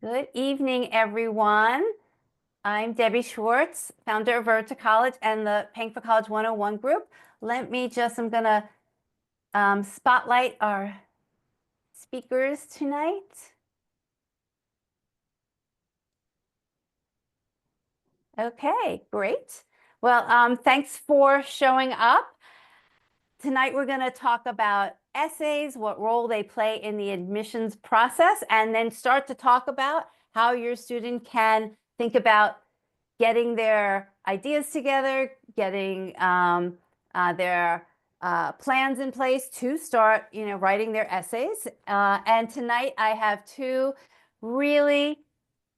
Good evening, everyone. I'm Debbie Schwartz, founder of Road to College and the Paying for College 101 group. I'm going to spotlight our speakers tonight. Okay, great. Well, thanks for showing up. Tonight, we're going to talk about essays, what role they play in the admissions process, and then start to talk about how your student can think about getting their ideas together, getting their plans in place to start, writing their essays. And tonight I have two really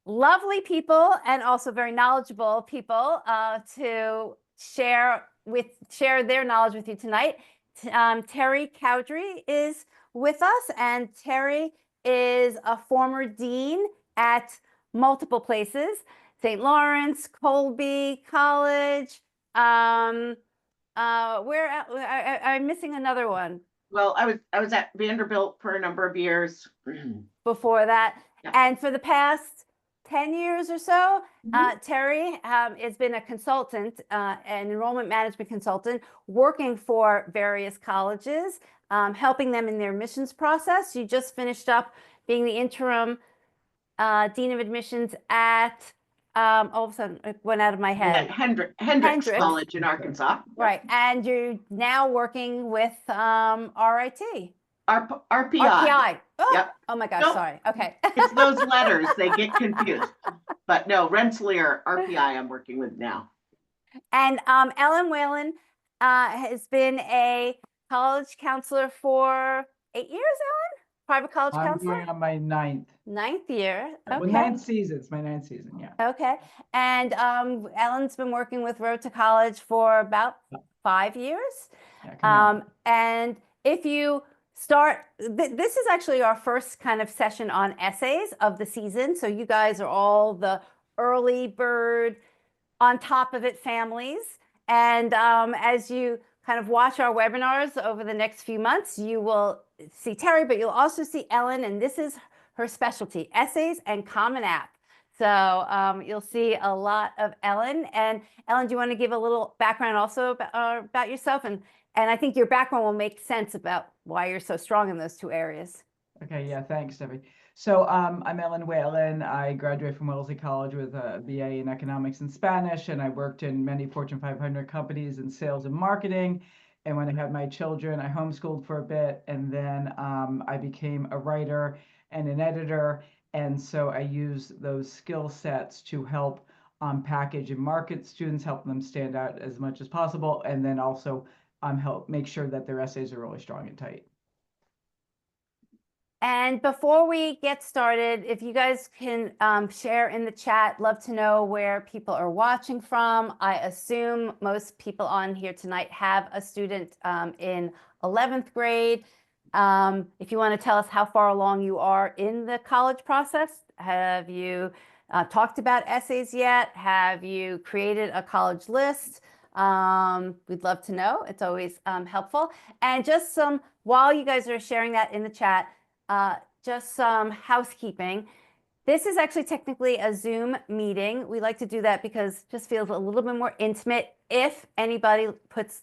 lovely people and also very knowledgeable people to share their knowledge with you tonight. Terry Cowdery is with us, and Terry is a former dean at multiple places: St. Lawrence, Colby College. I'm missing another one. Well, I was at Vanderbilt for a number of years. Before that. Yeah. And for the past 10 years or so, Terry has been a consultant, an enrollment management consultant, working for various colleges, helping them in their admissions process. You just finished up being the interim dean of admissions at, all of a sudden it went out of my head. Hendricks College in Arkansas. Right. And you're now working with RIT. RPI. RPI. Oh, yep. Oh my gosh, nope. Sorry. Okay. It's those letters, they get confused. But no, Rensselaer RPI I'm working with now. And Ellen Whalen has been a college counselor for 8 years, Ellen? Private college counselor? I'm going on my ninth year. Okay. Well, ninth season. It's my ninth season, yeah. Okay. And Ellen's been working with Road to College for about 5 years. Yeah, and if you start, this is actually our first kind of session on essays of the season. So you guys are all the early bird, on top of it families. And as you kind of watch our webinars over the next few months, you will see Terry, but you'll also see Ellen, and this is her specialty: essays and Common App. So you'll see a lot of Ellen. And Ellen, do you want to give a little background also about yourself? And I think your background will make sense about why you're so strong in those two areas. Okay, yeah, thanks, Debbie. So I'm Ellen Whalen. I graduated from Wellesley College with a BA in economics and Spanish, and I worked in many Fortune 500 companies in sales and marketing. And when I had my children, I homeschooled for a bit, and then I became a writer and an editor. And so I use those skill sets to help package and market students, help them stand out as much as possible, and then also help make sure that their essays are really strong and tight. And before we get started, if you guys can share in the chat, love to know where people are watching from. I assume most people on here tonight have a student in 11th grade. If you want to tell us how far along you are in the college process, have you talked about essays yet? Have you created a college list? We'd love to know. It's always helpful. And just while you guys are sharing that in the chat, just some housekeeping. This is actually technically a Zoom meeting. We like to do that because it just feels a little bit more intimate. If anybody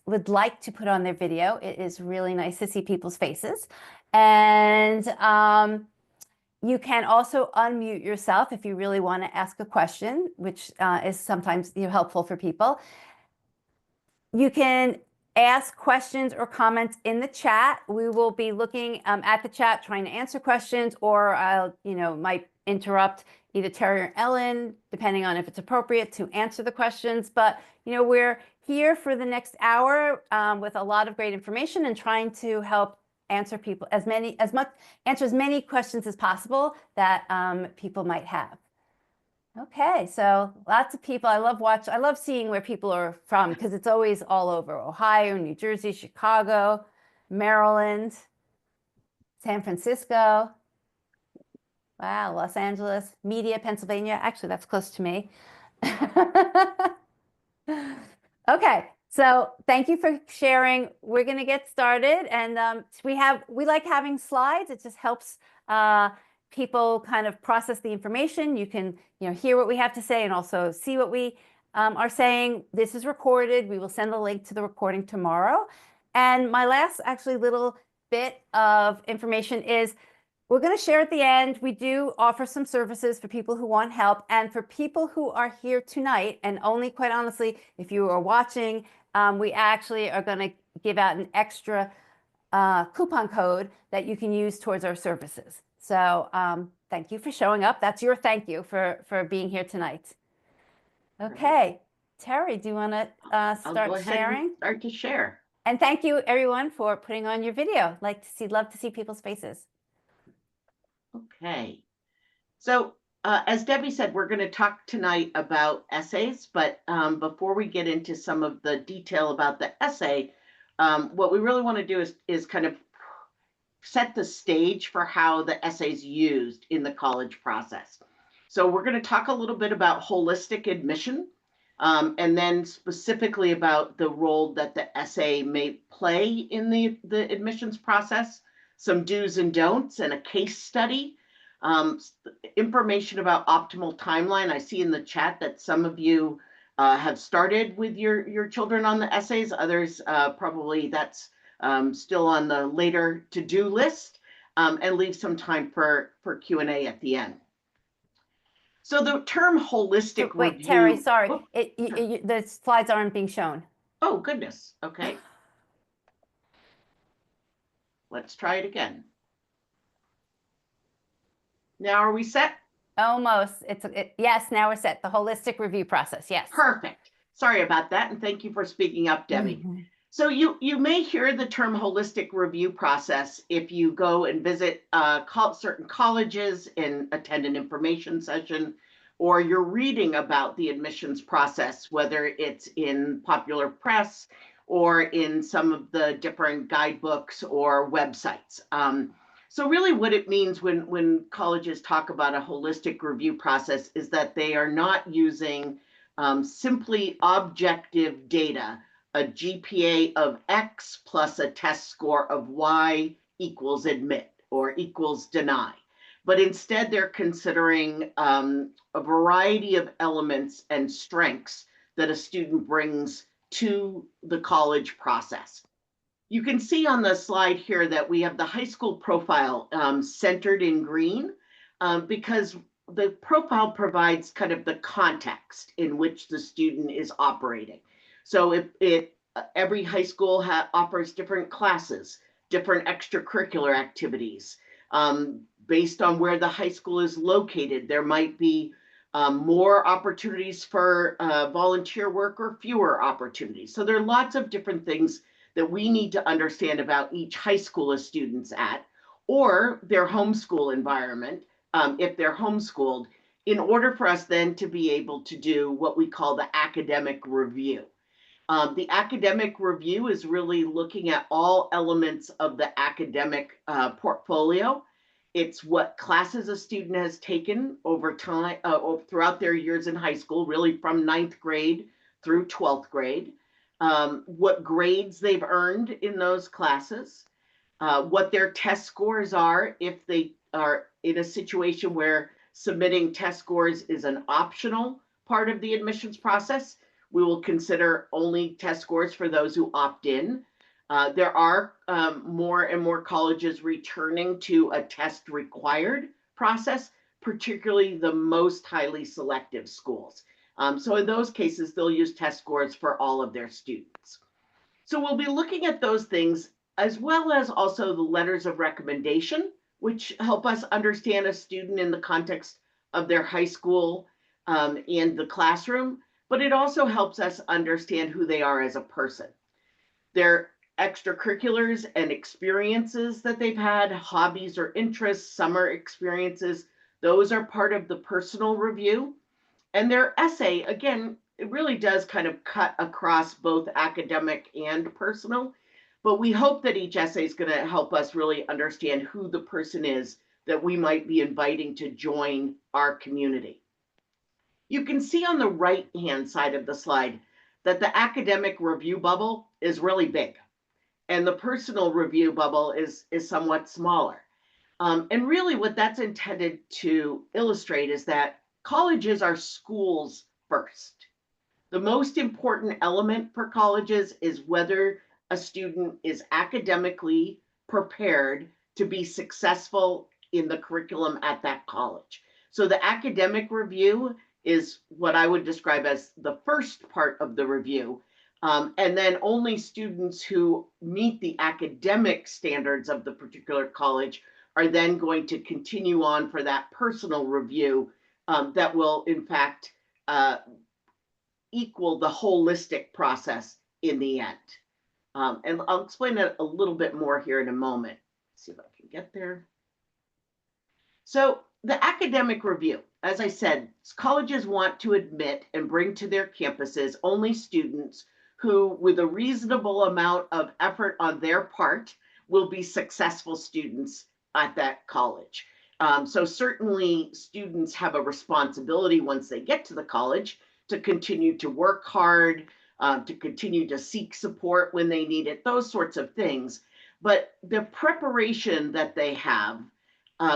would like to put on their video, it is really nice to see people's faces. And you can also unmute yourself if you really want to ask a question, which is sometimes helpful for people. You can ask questions or comments in the chat. We will be looking at the chat, trying to answer questions, or I'll, might interrupt either Terry or Ellen, depending on if it's appropriate to answer the questions. But, we're here for the next hour with a lot of great information and trying to help answer as many questions as possible that people might have. Okay, so lots of people. I love seeing where people are from, because it's always all over: Ohio, New Jersey, Chicago, Maryland, San Francisco. Wow, Los Angeles, Media, Pennsylvania. Actually, that's close to me. Okay, so thank you for sharing. We're going to get started, and we like having slides. It just helps people kind of process the information. You can, hear what we have to say and also see what we are saying. This is recorded. We will send the link to the recording tomorrow. And my last actually little bit of information is we're going to share at the end. We do offer some services for people who want help, and for people who are here tonight, and only quite honestly, if you are watching, we actually are going to give out an extra coupon code that you can use towards our services. So thank you for showing up. That's your thank you for being here tonight. Okay, Terry, do you want to I'll go start ahead sharing? and start to share. And thank you everyone for putting on your video. Love to see people's faces. Okay. So as Debbie said, we're going to talk tonight about essays, but before we get into some of the detail about the essay, what we really want to do is kind of set the stage for how the essay is used in the college process. So we're going to talk a little bit about holistic admission, and then specifically about the role that the essay may play in the admissions process, some do's and don'ts, and a case study. Information about optimal timeline. I see in the chat that some of you have started with your children on the essays. Others probably that's still on the later to-do list, and leave some time for Q&A at the end. So the term holistic Wait, review. Terry, sorry, Oh, sure. the slides aren't being shown. Oh, goodness. Okay. Let's try it again. Now, are we set? Almost. Yes, now we're set. The holistic review process. Yes. Perfect. Sorry about that. And thank you for speaking up, Debbie. Mm-hmm. So you may hear the term holistic review process if you go and visit certain colleges and attend an information session, or you're reading about the admissions process, whether it's in popular press or in some of the different guidebooks or websites. So really what it means when colleges talk about a holistic review process is that they are not using simply objective data, a GPA of X plus a test score of Y equals admit or equals deny. But instead, they're considering a variety of elements and strengths that a student brings to the college process. You can see on the slide here that we have the high school profile centered in green because the profile provides kind of the context in which the student is operating. So every high school offers different classes, different extracurricular activities. Based on where the high school is located, there might be more opportunities for volunteer work or fewer opportunities. So there are lots of different things that we need to understand about each high school a student's at, or their homeschool environment, if they're homeschooled, in order for us then to be able to do what we call the academic review. The academic review is really looking at all elements of the academic portfolio. It's what classes a student has taken over time, throughout their years in high school, really from 9th grade through 12th grade. What grades they've earned in those classes, what their test scores are if they are in a situation where submitting test scores is an optional part of the admissions process. We will consider only test scores for those who opt in. There are more and more colleges returning to a test required process, particularly the most highly selective schools. So in those cases, they'll use test scores for all of their students. So we'll be looking at those things as well as also the letters of recommendation, which help us understand a student in the context of their high school and the classroom, but it also helps us understand who they are as a person. Their extracurriculars and experiences that they've had, hobbies or interests, summer experiences, those are part of the personal review. And their essay, again, it really does kind of cut across both academic and personal, but we hope that each essay is going to help us really understand who the person is that we might be inviting to join our community. You can see on the right-hand side of the slide that the academic review bubble is really big, and the personal review bubble is somewhat smaller. And really what that's intended to illustrate is that colleges are schools first. The most important element for colleges is whether a student is academically prepared to be successful in the curriculum at that college. So the academic review is what I would describe as the first part of the review. And then only students who meet the academic standards of the particular college are then going to continue on for that personal review that will, in fact, equal the holistic process in the end. And I'll explain it a little bit more here in a moment. Let's see if I can get there. So the academic review, as I said, colleges want to admit and bring to their campuses only students who, with a reasonable amount of effort on their part, will be successful students at that college. So certainly students have a responsibility once they get to the college to continue to work hard, to continue to seek support when they need it, those sorts of things. But the preparation that they have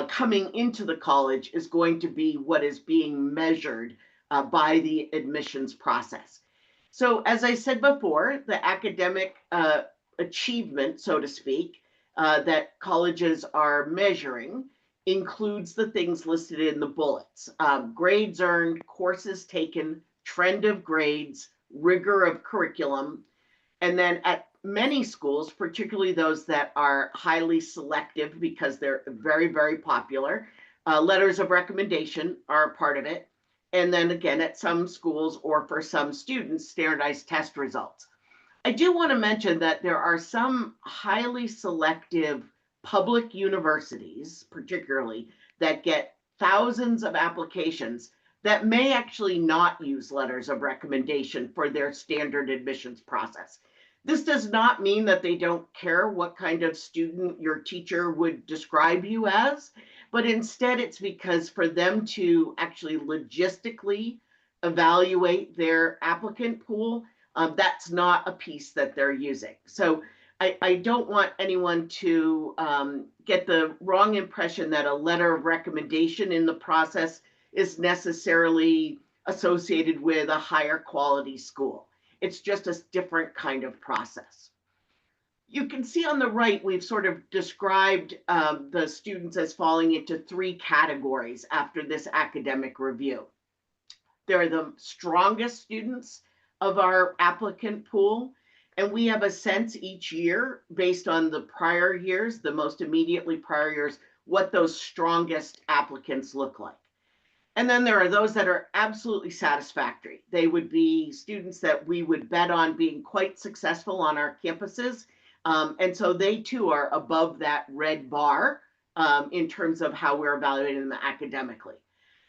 coming into the college is going to be what is being measured by the admissions process. So as I said before, the academic achievement, so to speak, that colleges are measuring includes the things listed in the bullets. Grades earned, courses taken, trend of grades, rigor of curriculum, and then at many schools, particularly those that are highly selective because they're very, very popular, letters of recommendation are a part of it. And then again, at some schools or for some students, standardized test results. I do want to mention that there are some highly selective public universities, particularly, that get thousands of applications that may actually not use letters of recommendation for their standard admissions process. This does not mean that they don't care what kind of student your teacher would describe you as, but instead it's because for them to actually logistically evaluate their applicant pool, that's not a piece that they're using. So I don't want anyone to get the wrong impression that a letter of recommendation in the process is necessarily associated with a higher quality school. It's just a different kind of process. You can see on the right, we've sort of described the students as falling into three categories after this academic review. They're the strongest students of our applicant pool, and we have a sense each year based on the prior years, the most immediately prior years, what those strongest applicants look like. And then there are those that are absolutely satisfactory. They would be students that we would bet on being quite successful on our campuses. And so they too are above that red bar in terms of how we're evaluating them academically.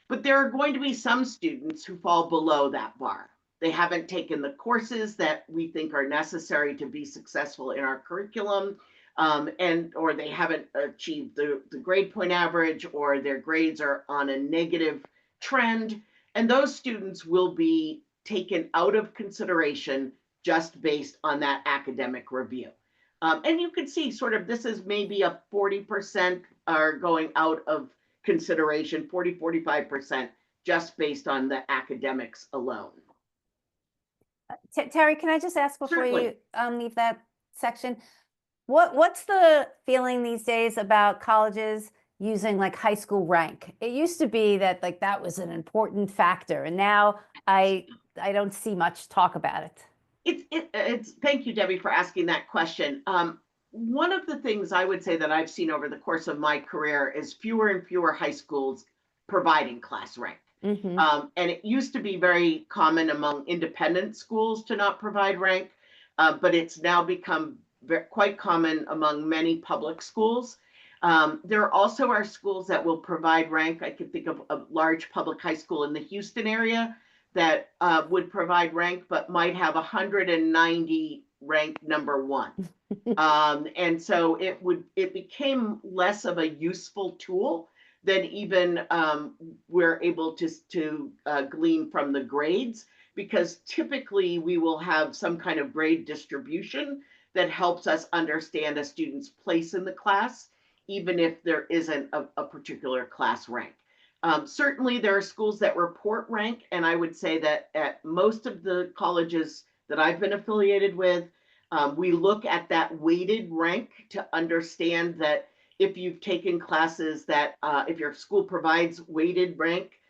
But there are going to be some students who fall below that bar. They haven't taken the courses that we think are necessary to be successful in our curriculum, or they haven't achieved the grade point average, or their grades are on a negative trend. And those students will be taken out of consideration just based on that academic review. And you can see sort of this is maybe a 40% are going out of consideration, 40–45% just based on the academics alone. Terry, can I just ask before Certainly. you leave that section? What's the feeling these days about colleges using like high school rank? It used to be that like that was an important factor, and now I don't see much talk about it. It's thank you, Debbie, for asking that question. One of the things I would say that I've seen over the course of my career is fewer and fewer high schools providing class rank. And it used to be very common among independent schools to not provide rank, but it's now become quite common among many public schools. There also are schools that will provide rank. I could think of a large public high school in the Houston area that would provide rank, but might have 190 ranked number one. And so it became less of a useful tool than even we're able to glean from the grades, because typically we will have some kind of grade distribution that helps us understand a student's place in the class. even if there isn't a particular class rank. Certainly, there are schools that report rank, and I would say that at most of the colleges that I've been affiliated with, we look at that weighted rank to understand that if you've taken classes that, if your school provides weighted rank,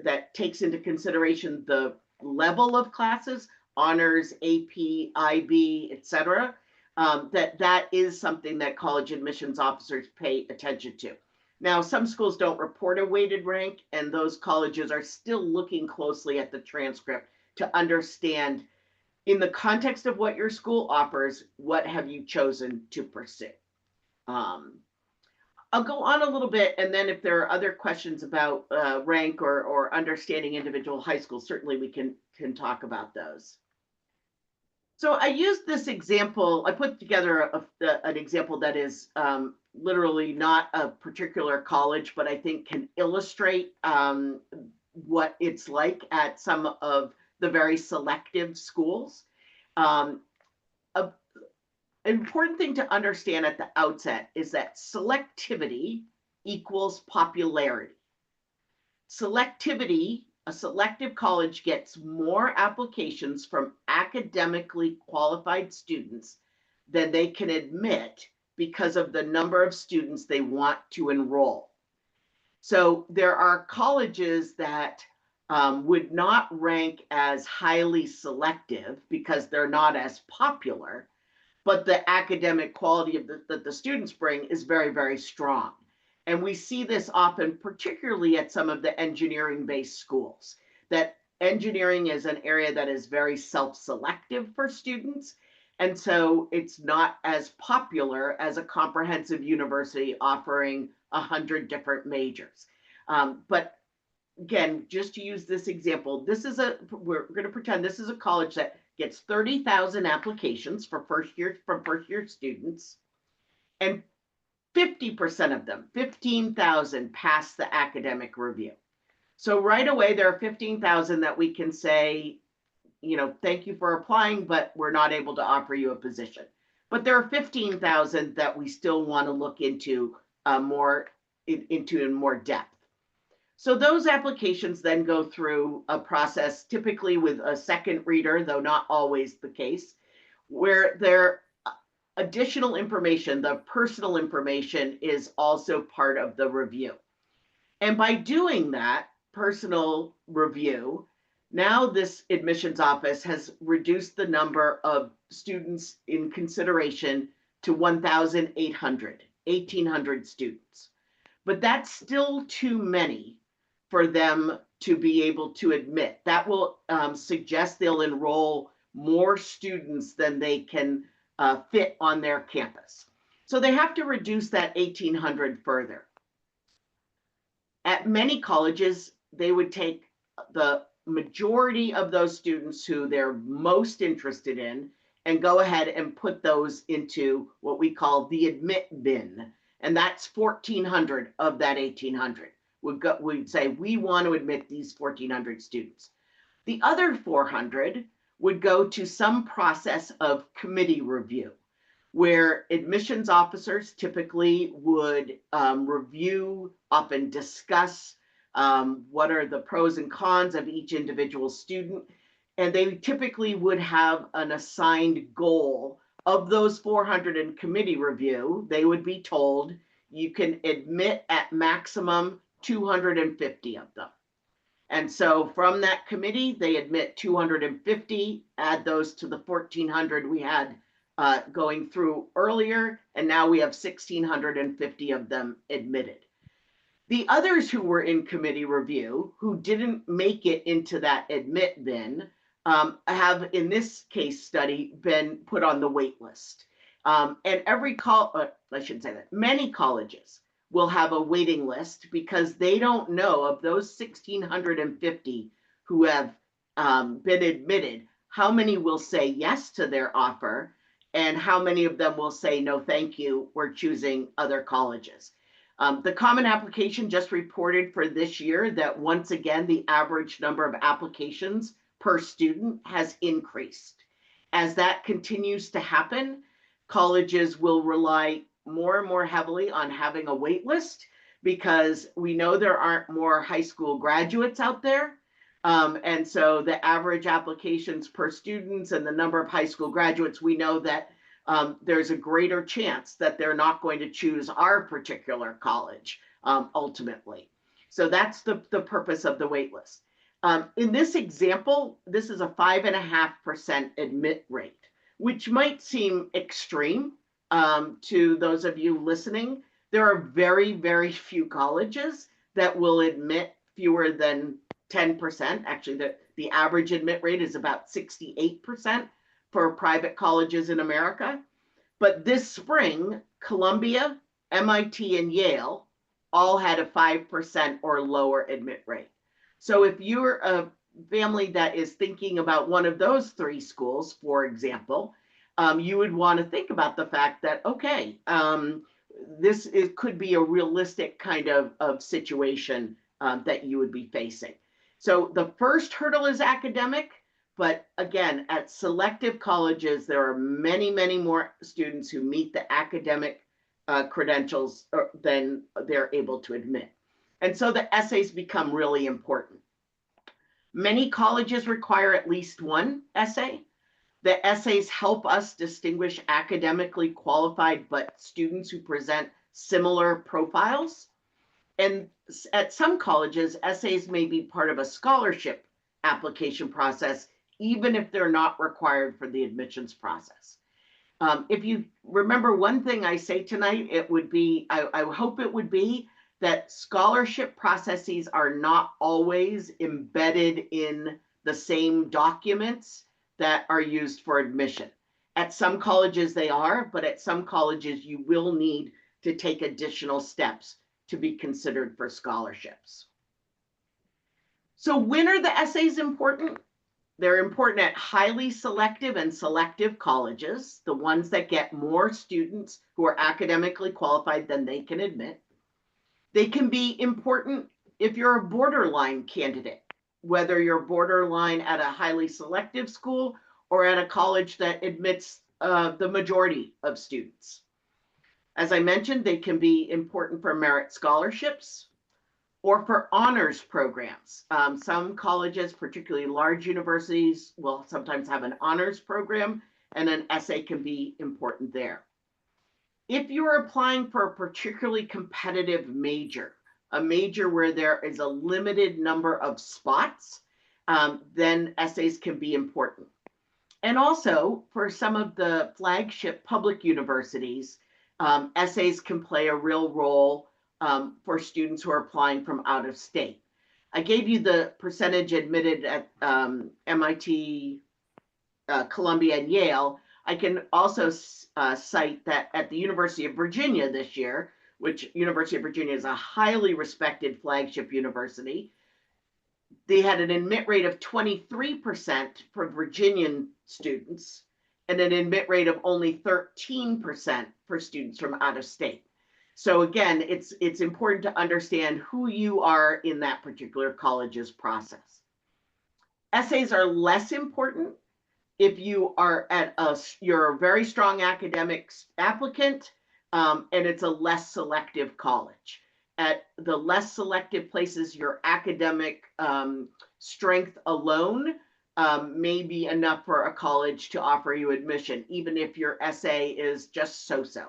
that takes into consideration the level of classes, honors, AP, IB, etc., that is something that college admissions officers pay attention to. Now, some schools don't report a weighted rank, and those colleges are still looking closely at the transcript to understand, in the context of what your school offers, what have you chosen to pursue. I'll go on a little bit, and then if there are other questions about rank or understanding individual high schools, certainly we can talk about those. So I used this example. I put together an example that is literally not a particular college, but I think can illustrate what it's like at some of the very selective schools. An important thing to understand at the outset is that selectivity equals popularity. Selectivity, a selective college gets more applications from academically qualified students than they can admit because of the number of students they want to enroll. So there are colleges that would not rank as highly selective because they're not as popular, but the academic quality of that the students bring is very, very strong. And we see this often, particularly at some of the engineering-based schools, that engineering is an area that is very self-selective for students. And so it's not as popular as a comprehensive university offering 100 different majors. But again, just to use this example, we're going to pretend this is a college that gets 30,000 applications from first year students, and 50% of them, 15,000, pass the academic review. So right away, there are 15,000 that we can say, thank you for applying, but we're not able to offer you a position. But there are 15,000 that we still want to look into in more depth. So those applications then go through a process, typically with a second reader, though not always the case, where their additional information, the personal information, is also part of the review. And by doing that personal review, now this admissions office has reduced the number of students in consideration to 1,800 students. But that's still too many for them to be able to admit. That will suggest they'll enroll more students than they can fit on their campus. So they have to reduce that 1,800 further. At many colleges, they would take the majority of those students who they're most interested in and go ahead and put those into what we call the admit bin. And that's 1,400 of that 1,800. We'd say, we want to admit these 1,400 students. The other 400 would go to some process of committee review, where admissions officers typically would review, often discuss what are the pros and cons of each individual student. And they typically would have an assigned goal. Of those 400 in committee review, they would be told, you can admit at maximum 250 of them. And so from that committee, they admit 250, add those to the 1,400 we had going through earlier, and now we have 1,650 of them admitted. The others who were in committee review, who didn't make it into that admit bin, have, in this case study, been put on the wait list. And many colleges will have a waiting list because they don't know, of those 1,650 who have been admitted, how many will say yes to their offer and how many of them will say, no, thank you, we're choosing other colleges. The Common Application just reported for this year that once again, the average number of applications per student has increased. As that continues to happen, colleges will rely more and more heavily on having a wait list because we know there aren't more high school graduates out there. And so the average applications per students and the number of high school graduates, we know that there's a greater chance that they're not going to choose our particular college ultimately. So that's the purpose of the wait list. In this example, this is a 5.5% admit rate, which might seem extreme to those of you listening. There are very, very few colleges that will admit fewer than 10%. Actually, the average admit rate is about 68% for private colleges in America. But this spring, Columbia, MIT, and Yale all had a 5% or lower admit rate. So if you're a family that is thinking about one of those three schools, for example, you would want to think about the fact that, okay, could be a realistic kind of situation that you would be facing. So the first hurdle is academic, but again, at selective colleges, there are many, many more students who meet the academic credentials than they're able to admit. And so the essays become really important. Many colleges require at least one essay. The essays help us distinguish academically qualified but students who present similar profiles. And at some colleges, essays may be part of a scholarship application process, even if they're not required for the admissions process. If you remember one thing I say tonight, it would be, I hope it would be that scholarship processes are not always embedded in the same documents that are used for admission. At some colleges they are, but at some colleges you will need to take additional steps to be considered for scholarships. So when are the essays important? They're important at highly selective and selective colleges, the ones that get more students who are academically qualified than they can admit. They can be important if you're a borderline candidate, whether you're borderline at a highly selective school or at a college that admits the majority of students. As I mentioned, they can be important for merit scholarships or for honors programs. Some colleges, particularly large universities, will sometimes have an honors program, and an essay can be important there. If you're applying for a particularly competitive major, a major where there is a limited number of spots, then essays can be important. And also for some of the flagship public universities, essays can play a real role for students who are applying from out of state. I gave you the percentage admitted at MIT, Columbia, and Yale. I can also cite that at the University of Virginia this year, which University of Virginia is a highly respected flagship university, they had an admit rate of 23% for Virginian students and an admit rate of only 13% for students from out of state. So again, it's important to understand who you are in that particular college's process. Essays are less important if you are you're a very strong academics applicant and it's a less selective college. At the less selective places, your academic strength alone may be enough for a college to offer you admission, even if your essay is just so-so.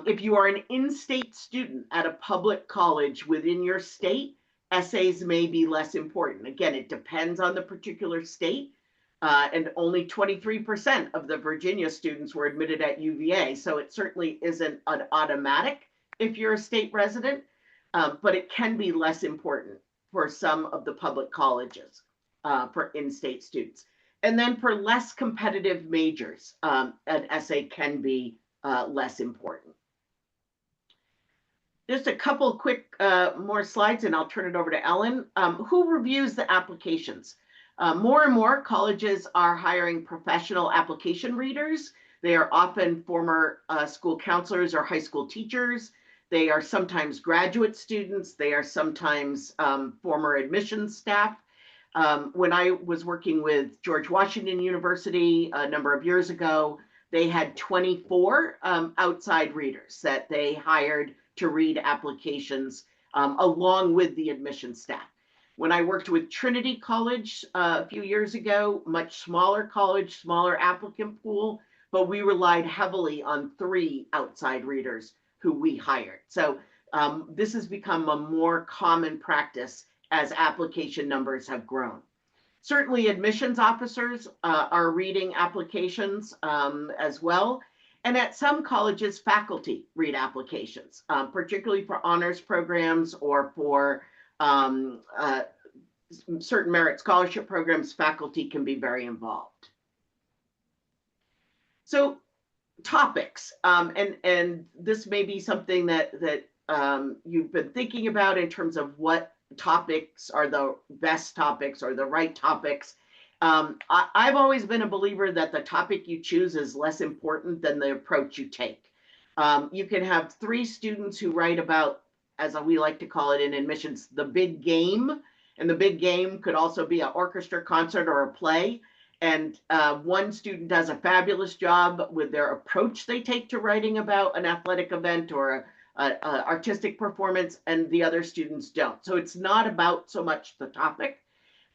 If you are an in-state student at a public college within your state, essays may be less important. Again, it depends on the particular state, and only 23% of the Virginia students were admitted at UVA, so it certainly isn't an automatic if you're a state resident, but it can be less important for some of the public colleges for in-state students. And then for less competitive majors, an essay can be less important. Just a couple quick more slides and I'll turn it over to Ellen. Who reviews the applications? More and more colleges are hiring professional application readers. They are often former school counselors or high school teachers. They are sometimes graduate students. They are sometimes former admissions staff. When I was working with George Washington University a number of years ago, they had 24 outside readers that they hired to read applications along with the admission staff. When I worked with Trinity College a few years ago, much smaller college, smaller applicant pool, but we relied heavily on 3 outside readers who we hired. So this has become a more common practice as application numbers have grown. Certainly admissions officers are reading applications as well. And at some colleges, faculty read applications, particularly for honors programs or for certain merit scholarship programs. Faculty can be very involved. So topics, and this may be something that you've been thinking about in terms of what topics are the best topics or the right topics. I've always been a believer that the topic you choose is less important than the approach you take. You can have 3 students who write about, as we like to call it in admissions, the big game. And the big game could also be an orchestra concert or a play. And one student does a fabulous job with their approach they take to writing about an athletic event or an artistic performance, and the other students don't. So it's not about so much the topic,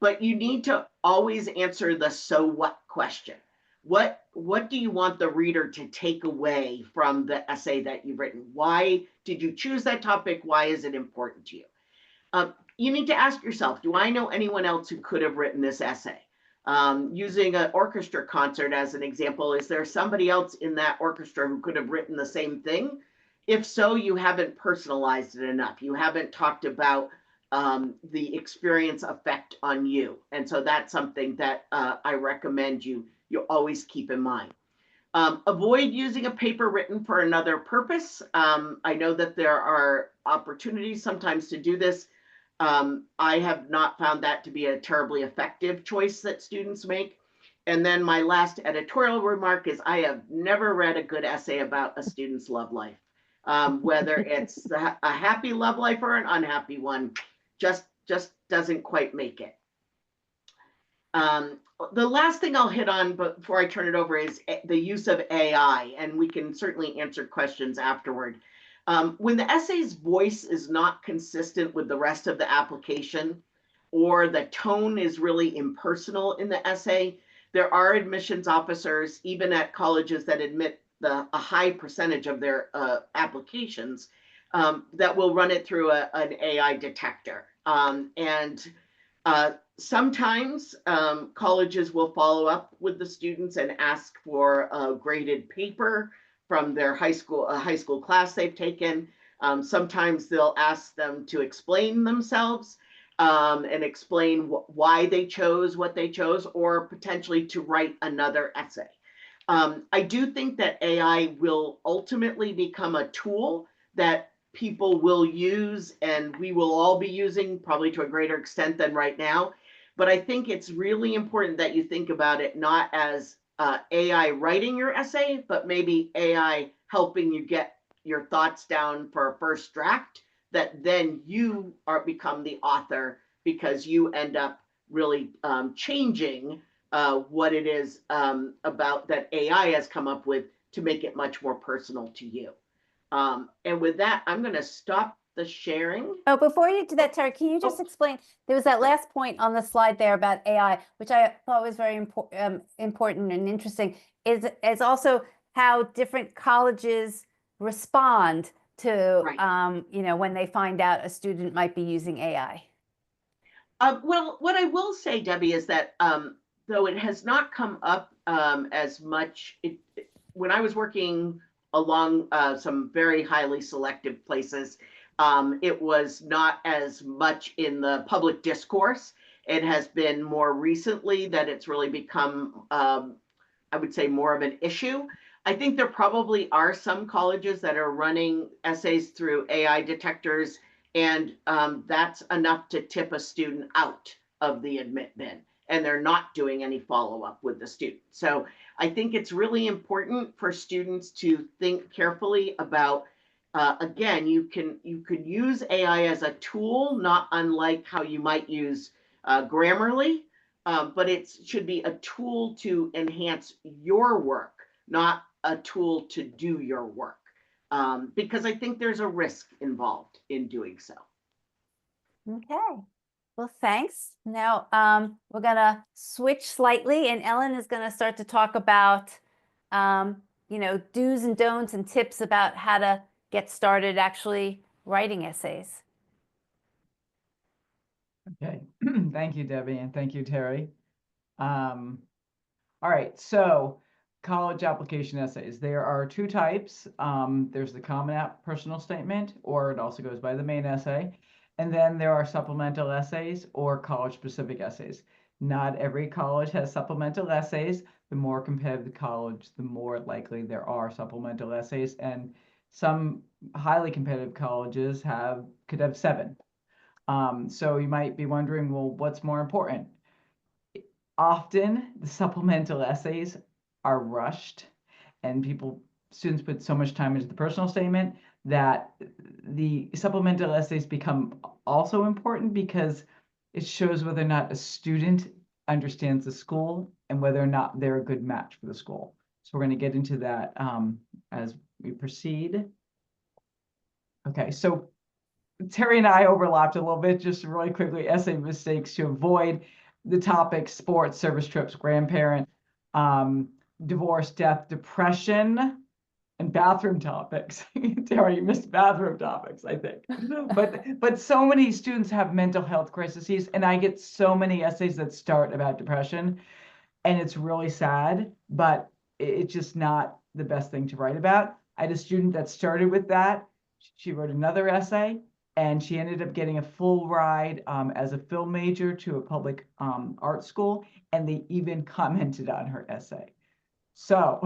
but you need to always answer the so what question. What do you want the reader to take away from the essay that you've written? Why did you choose that topic? Why is it important to you? You need to ask yourself, do I know anyone else who could have written this essay? Using an orchestra concert as an example, is there somebody else in that orchestra who could have written the same thing? If so, you haven't personalized it enough. You haven't talked about the experience effect on you. And so that's something that I recommend you always keep in mind. Avoid using a paper written for another purpose. I know that there are opportunities sometimes to do this. I have not found that to be a terribly effective choice that students make. And then my last editorial remark is I have never read a good essay about a student's love life. Whether it's a happy love life or an unhappy one, just doesn't quite make it. The last thing I'll hit on before I turn it over is the use of AI, and we can certainly answer questions afterward. When the essay's voice is not consistent with the rest of the application, or the tone is really impersonal in the essay, there are admissions officers, even at colleges that admit a high percentage of their applications, that will run it through an AI detector. Sometimes colleges will follow up with the students and ask for a graded paper from their high school class they've taken. Sometimes they'll ask them to explain themselves and explain why they chose what they chose, or potentially to write another essay. I do think that AI will ultimately become a tool that people will use, and we will all be using probably to a greater extent than right now. But I think it's really important that you think about it not as AI writing your essay, but maybe AI helping you get your thoughts down for a first draft, that then you become the author because you end up really changing what it is about that AI has come up with to make it much more personal to you. And with that, I'm going to stop the sharing. Oh, before you do that, Terry, can you just explain, there was that last point on the slide there about AI, which I thought was very important and interesting, is also how different colleges respond to, Right. when they find out a student might be using AI. Well, what I will say, Debbie, is that though it has not come up as much, when I was working along some very highly selective places, it was not as much in the public discourse. It has been more recently that it's really become, I would say, more of an issue. I think there probably are some colleges that are running essays through AI detectors, and that's enough to tip a student out of the admit bin, and they're not doing any follow-up with the student. So I think it's really important for students to think carefully about, again, you can use AI as a tool, not unlike how you might use Grammarly, but it should be a tool to enhance your work, not a tool to do your work, because I think there's a risk involved in doing so. Okay. Well, thanks. Now, we're gonna switch slightly, and Ellen is gonna start to talk about, do's and don'ts and tips about how to get started actually writing essays. Okay, thank you, Debbie, and thank you, Terry. All right, so college application essays. There are two types. There's the Common App personal statement, or it also goes by the main essay. And then there are supplemental essays or college-specific essays. Not every college has supplemental essays. The more competitive the college, the more likely there are supplemental essays. And some highly competitive colleges could have 7. So you might be wondering, well, what's more important? Often the supplemental essays are rushed, and students put so much time into the personal statement that the supplemental essays become also important because it shows whether or not a student understands the school and whether or not they're a good match for the school. So we're going to get into that as we proceed. Okay, so Terry and I overlapped a little bit, just really quickly, essay mistakes to avoid the topics: sports, service trips, grandparent, divorce, death, depression, and bathroom topics. Terry, you missed bathroom topics, I think. But so many students have mental health crises, and I get so many essays that start about depression, and it's really sad, but it's just not the best thing to write about. I had a student that started with that. She wrote another essay, and she ended up getting a full ride as a film major to a public art school, and they even commented on her essay. So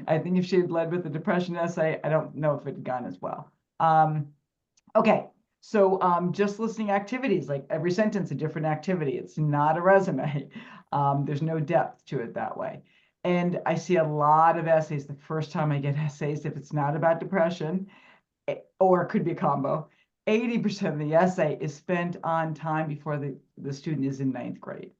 I think if she had led with the depression essay, I don't know if it had gone as well. Okay, so just listening activities, like every sentence a different activity. It's not a resume. There's no depth to it that way. And I see a lot of essays the first time I get essays, if it's not about depression, or it could be a combo, 80% of the essay is spent on time before the student is in 9th grade.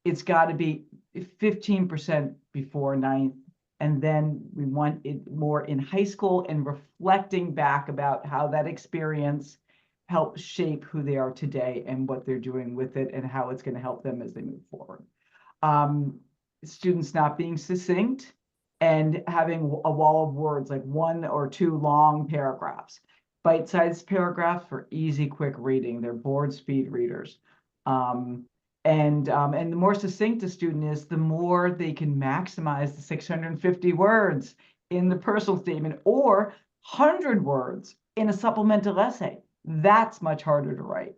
It's got to be 15% before 9th, and then we want it more in high school and reflecting back about how that experience helps shape who they are today and what they're doing with it and how it's going to help them as they move forward. Students not being succinct and having a wall of words, like 1 or 2 long paragraphs. Bite-sized paragraphs for easy, quick reading. They're board speed readers. And the more succinct a student is, the more they can maximize the 650 words in the personal statement or 100 words in a supplemental essay. That's much harder to write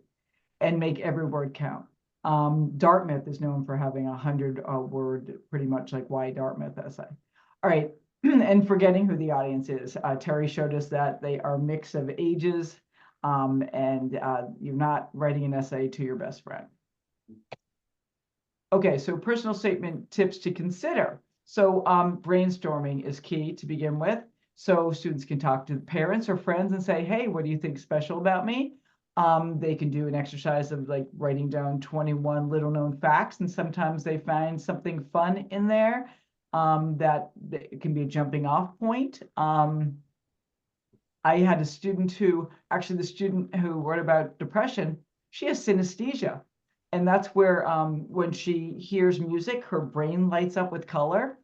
and make every word count. Dartmouth is known for having a 100-word, pretty much like why Dartmouth essay. All right, and forgetting who the audience is. Terry showed us that they are a mix of ages, and you're not writing an essay to your best friend. Okay, so personal statement tips to consider. So brainstorming is key to begin with. So students can talk to parents or friends and say, hey, what do you think special about me? They can do an exercise of like writing down 21 little known facts, and sometimes they find something fun in there that can be a jumping off point. I had a student the student who wrote about depression, she has synesthesia. And that's where when she hears music, her brain lights up with color.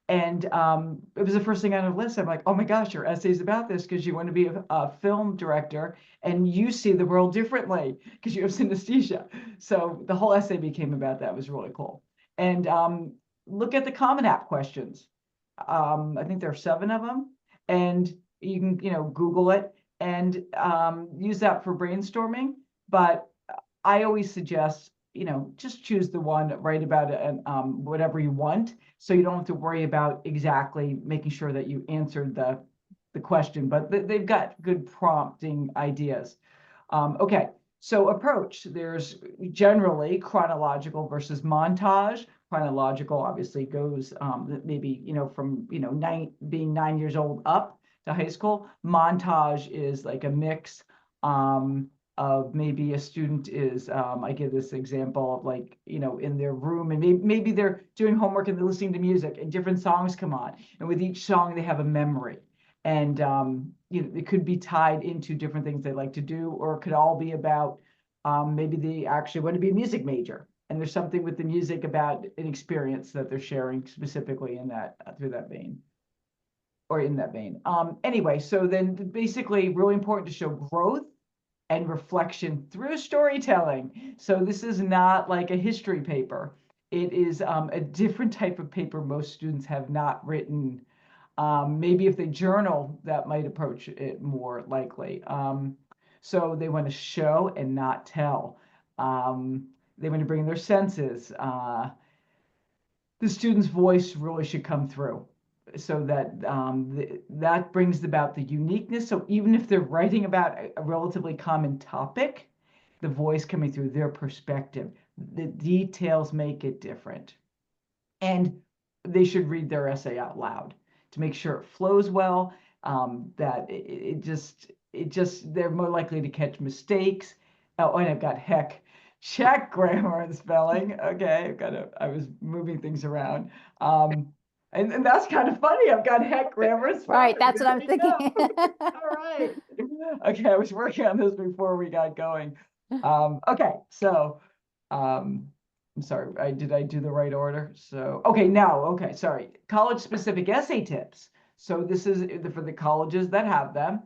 And it was the first thing on her list. I'm like, oh my gosh, your essay's about this because you want to be a film director and you see the world differently because you have synesthesia. So the whole essay became about that. It was really cool. And look at the Common App questions. I think there are 7 of them. And you can, Google it and use that for brainstorming. But I always suggest, just choose the one, write about it, and whatever you want, so you don't have to worry about exactly making sure that you answered the question. But they've got good prompting ideas. Okay, so approach. There's generally chronological versus montage. Chronological obviously goes maybe from being 9 years old up to high school. Montage is like a mix. of maybe a student is, I give this example of like, in their room, and maybe they're doing homework and they're listening to music and different songs come on. And with each song, they have a memory. And, it could be tied into different things they like to do, or it could all be about maybe they actually want to be a music major. And there's something with the music about an experience that they're sharing specifically in that, through that vein. Or in that vein. Anyway, so then basically really important to show growth and reflection through storytelling. So this is not like a history paper. It is a different type of paper most students have not written. Maybe if they journal, that might approach it more likely. So they want to show and not tell. They want to bring their senses. The student's voice really should come through, so that that brings about the uniqueness. So even if they're writing about a relatively common topic, the voice coming through their perspective, the details make it different. And they should read their essay out loud to make sure it flows well, that it just they're more likely to catch mistakes. Oh, and I've got check grammar and spelling. Okay, I was moving things around. And that's kind of funny. I've got grammar and spelling. Right, that's what I'm There we thinking. go. All right. Okay, I was working on this before we got going. Okay, so I'm sorry, did I do the right order? So, okay, sorry. College-specific essay tips. So this is for the colleges that have them.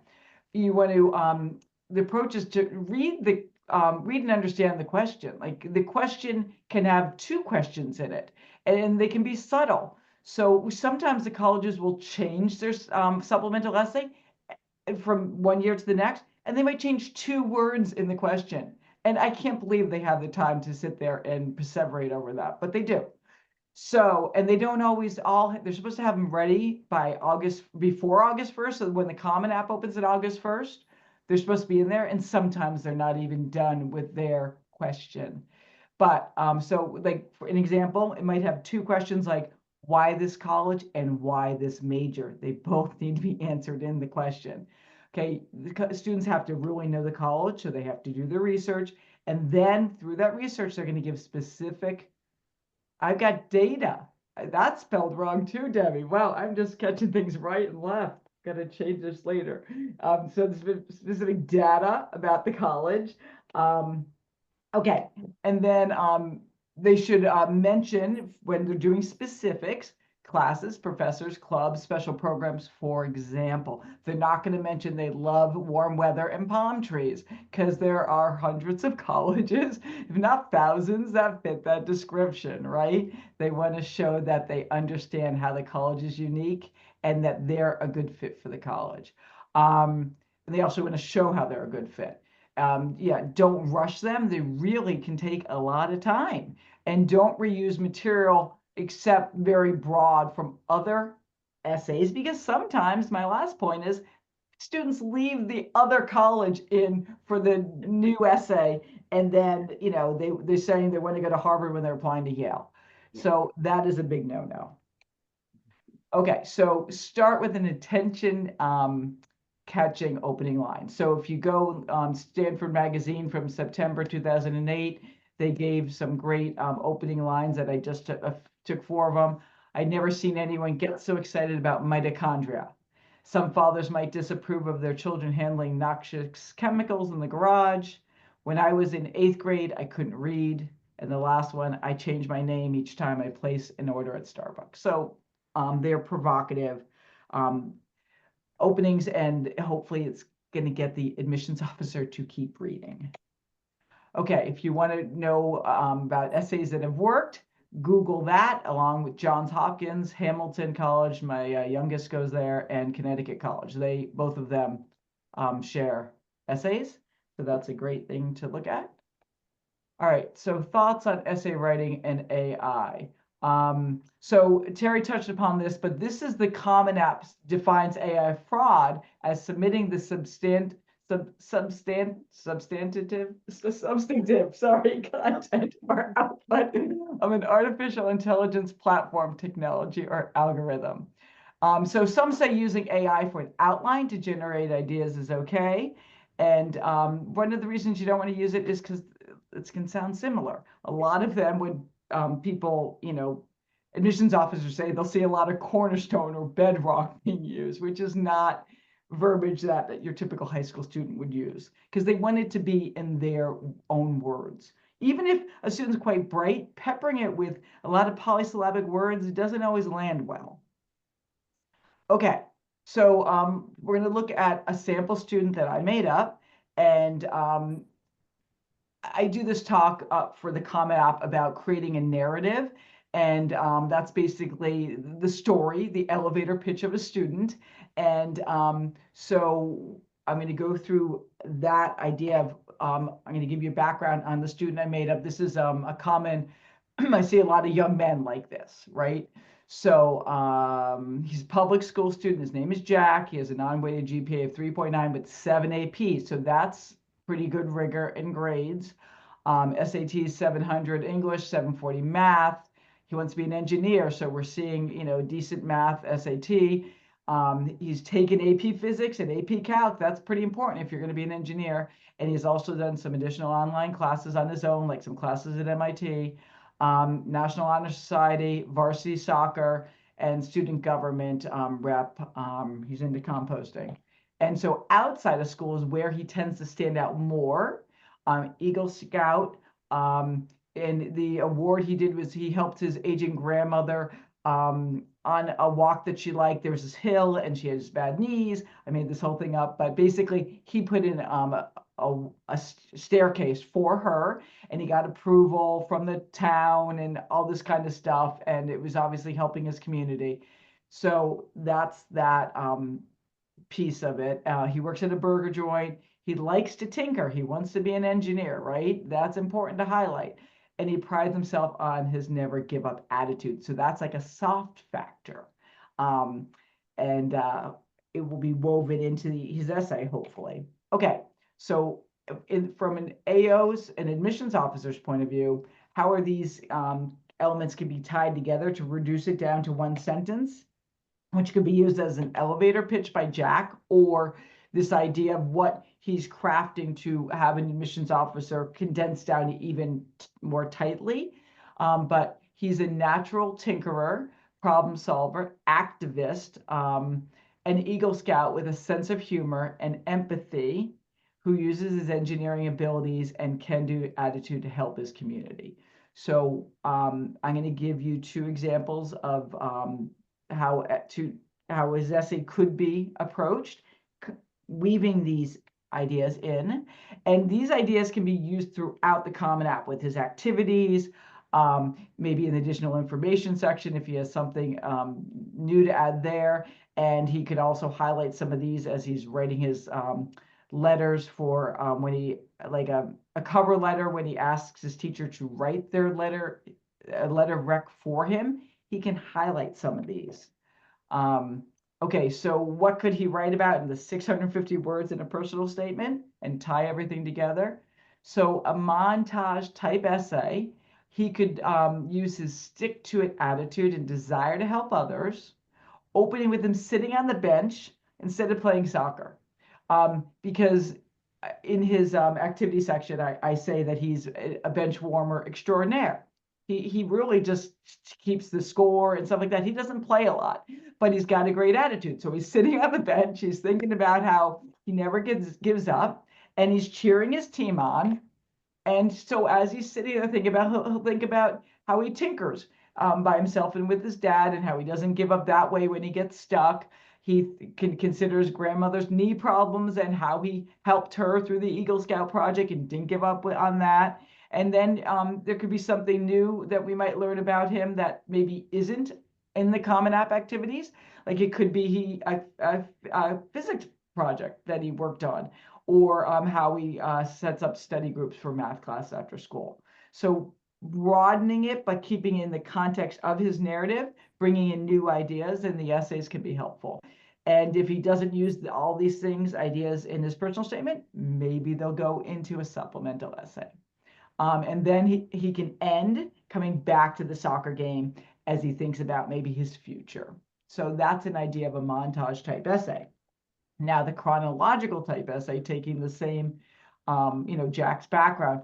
You want to, the approach is to read and understand the question. Like the question can have two questions in it, and they can be subtle. So sometimes the colleges will change their supplemental essay from one year to the next, and they might change 2 words in the question. And I can't believe they have the time to sit there and perseverate over that, but they do. So, and they don't always they're supposed to have them ready by before August 1st. So when the Common App opens at August 1st, they're supposed to be in there. And sometimes they're not even done with their question. But so like for an example, it might have 2 questions like why this college and why this major. They both need to be answered in the question. Okay, the students have to really know the college, so they have to do their research. And then through that research, they're going to give specific, I've got data. That's spelled wrong too, Debbie. Wow, I'm just catching things right and left. Got to change this later. So the specific data about the college. Okay, and then they should mention when they're doing specifics, classes, professors, clubs, special programs, for example. They're not going to mention they love warm weather and palm trees, because there are hundreds of colleges, if not thousands, that fit that description, right? They want to show that they understand how the college is unique and that they're a good fit for the college. And they also want to show how they're a good fit. Don't rush them. They really can take a lot of time. And don't reuse material except very broad from other essays, because sometimes my last point is students leave the other college in for the new essay, and then they're saying they want to go to Harvard when they're applying to Yale. Yeah. So that is a big no-no. Okay, so start with an attention catching opening line. So if you go on Stanford Magazine from September 2008, they gave some great opening lines that I just took 4 of them. I'd never seen anyone get so excited about mitochondria. Some fathers might disapprove of their children handling noxious chemicals in the garage. When I was in 8th grade, I couldn't read. And the last one, I change my name each time I place an order at Starbucks. So they're provocative openings, and hopefully it's going to get the admissions officer to keep reading. Okay, if you want to know about essays that have worked, Google that, along with Johns Hopkins, Hamilton College, my youngest goes there, and Connecticut College. Both of them share essays, so that's a great thing to look at. All right, so thoughts on essay writing and AI. So Terry touched upon this, but this is the Common App defines AI fraud as submitting the substantive content or output of an artificial intelligence platform, technology, or algorithm. So some say using AI for an outline to generate ideas is okay. And one of the reasons you don't want to use it is because it can sound similar. A lot of them would, people, admissions officers say they'll see a lot of cornerstone or bedrock being used, which is not verbiage that your typical high school student would use, because they want it to be in their own words. Even if a student's quite bright, peppering it with a lot of polysyllabic words doesn't always land well. Okay, so we're going to look at a sample student that I made up, and I do this talk for the Common App about creating a narrative, and that's basically the story, the elevator pitch of a student. And so I'm going to go through that idea of, I'm going to give you a background on the student I made up. This is a common, I see a lot of young men like this, right? So he's a public school student. His name is Jack. He has a non-weighted GPA of 3.9 with 7 AP. So that's pretty good rigor in grades. SAT 700 English, 740 math. He wants to be an engineer, so we're seeing, decent math SAT. He's taken AP Physics and AP Calc. That's pretty important if you're going to be an engineer. And he's also done some additional online classes on his own, like some classes at MIT, National Honor Society, varsity soccer, and student government rep. He's into composting. And so outside of school is where he tends to stand out more. Eagle Scout, and the award he did was he helped his aging grandmother on a walk that she liked. There was this hill and she had bad knees. I made this whole thing up, but basically he put in a staircase for her, and he got approval from the town and all this kind of stuff. And it was obviously helping his community. So that's that piece of it. He works at a burger joint. He likes to tinker. He wants to be an engineer, right? That's important to highlight. And he prides himself on his never give up attitude. So that's like a soft factor. And it will be woven into his essay, hopefully. Okay, so from an AO's and admissions officer's point of view, how are these elements can be tied together to reduce it down to one sentence, which could be used as an elevator pitch by Jack, or this idea of what he's crafting to have an admissions officer condensed down even more tightly. But he's a natural tinkerer, problem solver, activist, an Eagle Scout with a sense of humor and empathy, who uses his engineering abilities and can-do attitude to help his community. So I'm going to give you two examples of how his essay could be approached, weaving these ideas in. And these ideas can be used throughout the Common App with his activities, maybe in the additional information section if he has something new to add there. And he could also highlight some of these as he's writing his letters for when he, like a cover letter, when he asks his teacher to write their letter, a letter rec for him. He can highlight some of these. Okay, so what could he write about in the 650 words in a personal statement and tie everything together? So a montage type essay, he could use his stick to it attitude and desire to help others, opening with him sitting on the bench instead of playing soccer. Because in his activity section, I say that he's a bench warmer extraordinaire. He really just keeps the score and stuff like that. He doesn't play a lot, but he's got a great attitude. So he's sitting on the bench. He's thinking about how he never gives up, and he's cheering his team on. And so as he's sitting there thinking about, he'll think about how he tinkers by himself and with his dad, and how he doesn't give up that way when he gets stuck. He can consider his grandmother's knee problems and how he helped her through the Eagle Scout project and didn't give up on that. And then there could be something new that we might learn about him that maybe isn't in the Common App activities. Like it could be a physics project that he worked on, or how he sets up study groups for math class after school. So broadening it, but keeping in the context of his narrative, bringing in new ideas, and the essays can be helpful. And if he doesn't use all these things, ideas in his personal statement, maybe they'll go into a supplemental essay. And then he can end coming back to the soccer game as he thinks about maybe his future. So that's an idea of a montage type essay. Now, the chronological type essay, taking the same, Jack's background,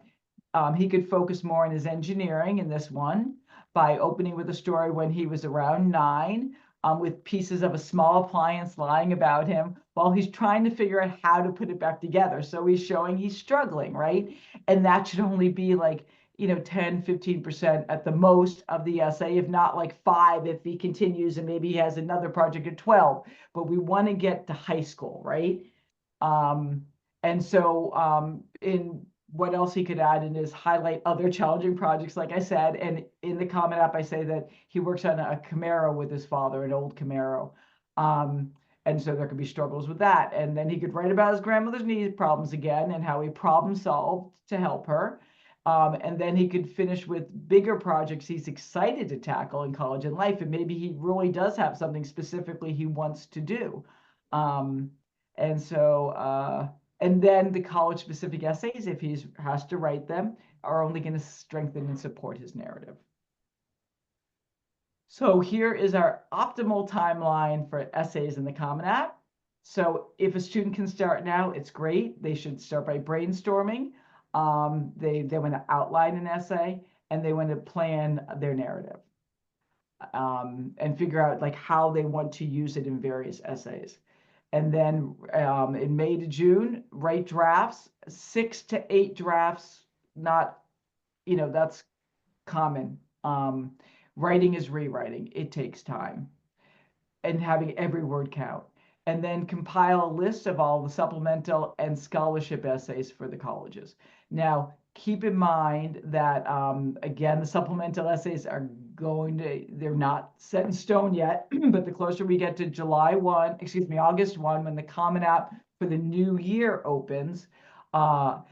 he could focus more on his engineering in this one by opening with a story when he was around 9, with pieces of a small appliance lying about him while he's trying to figure out how to put it back together. So he's showing he's struggling, right? And that should only be like, 10, 15% at the most of the essay, if not like 5 if he continues and maybe he has another project at 12. But we want to get to high school, right? And so in what else he could add in is highlight other challenging projects, like I said. And in the Common App, I say that he works on a Camaro with his father, an old Camaro. And so there could be struggles with that. And then he could write about his grandmother's knee problems again and how he problem solved to help her. And then he could finish with bigger projects he's excited to tackle in college and life. And maybe he really does have something specifically he wants to do. And so, and then the college specific essays, if he has to write them, are only going to strengthen and support his narrative. So here is our optimal timeline for essays in the Common App. So if a student can start now, it's great. They should start by brainstorming. They want to outline an essay and they want to plan their narrative, and figure out like how they want to use it in various essays. And then in May to June, write drafts, 6 to 8 drafts, not, that's common. Writing is rewriting. It takes time. And having every word count. And then compile a list of all the supplemental and scholarship essays for the colleges. Now, keep in mind that, again, the supplemental essays are they're not set in stone yet, but the closer we get to August 1, when the Common App for the new year opens, that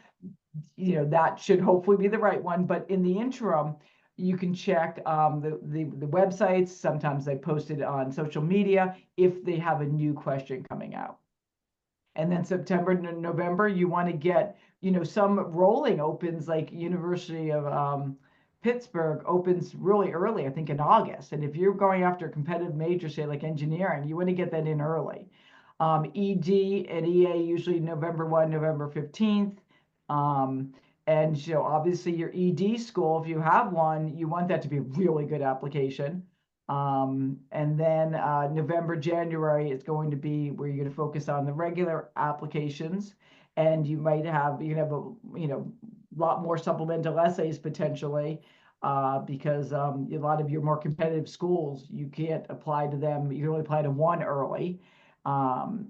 should hopefully be the right one. But in the interim, you can check the websites. Sometimes they post it on social media if they have a new question coming out. And then September to November, you want to get, some rolling opens, like University of Pittsburgh opens really early, I think in August. And if you're going after a competitive major, say like engineering, you want to get that in early. ED and EA usually November 1, November 15th. And obviously your ED school, if you have one, you want that to be a really good application. And then November, January, it's going to be where you're going to focus on the regular applications, and you can have a lot more supplemental essays potentially, because a lot of your more competitive schools, you can't apply to them. You can only apply to one early.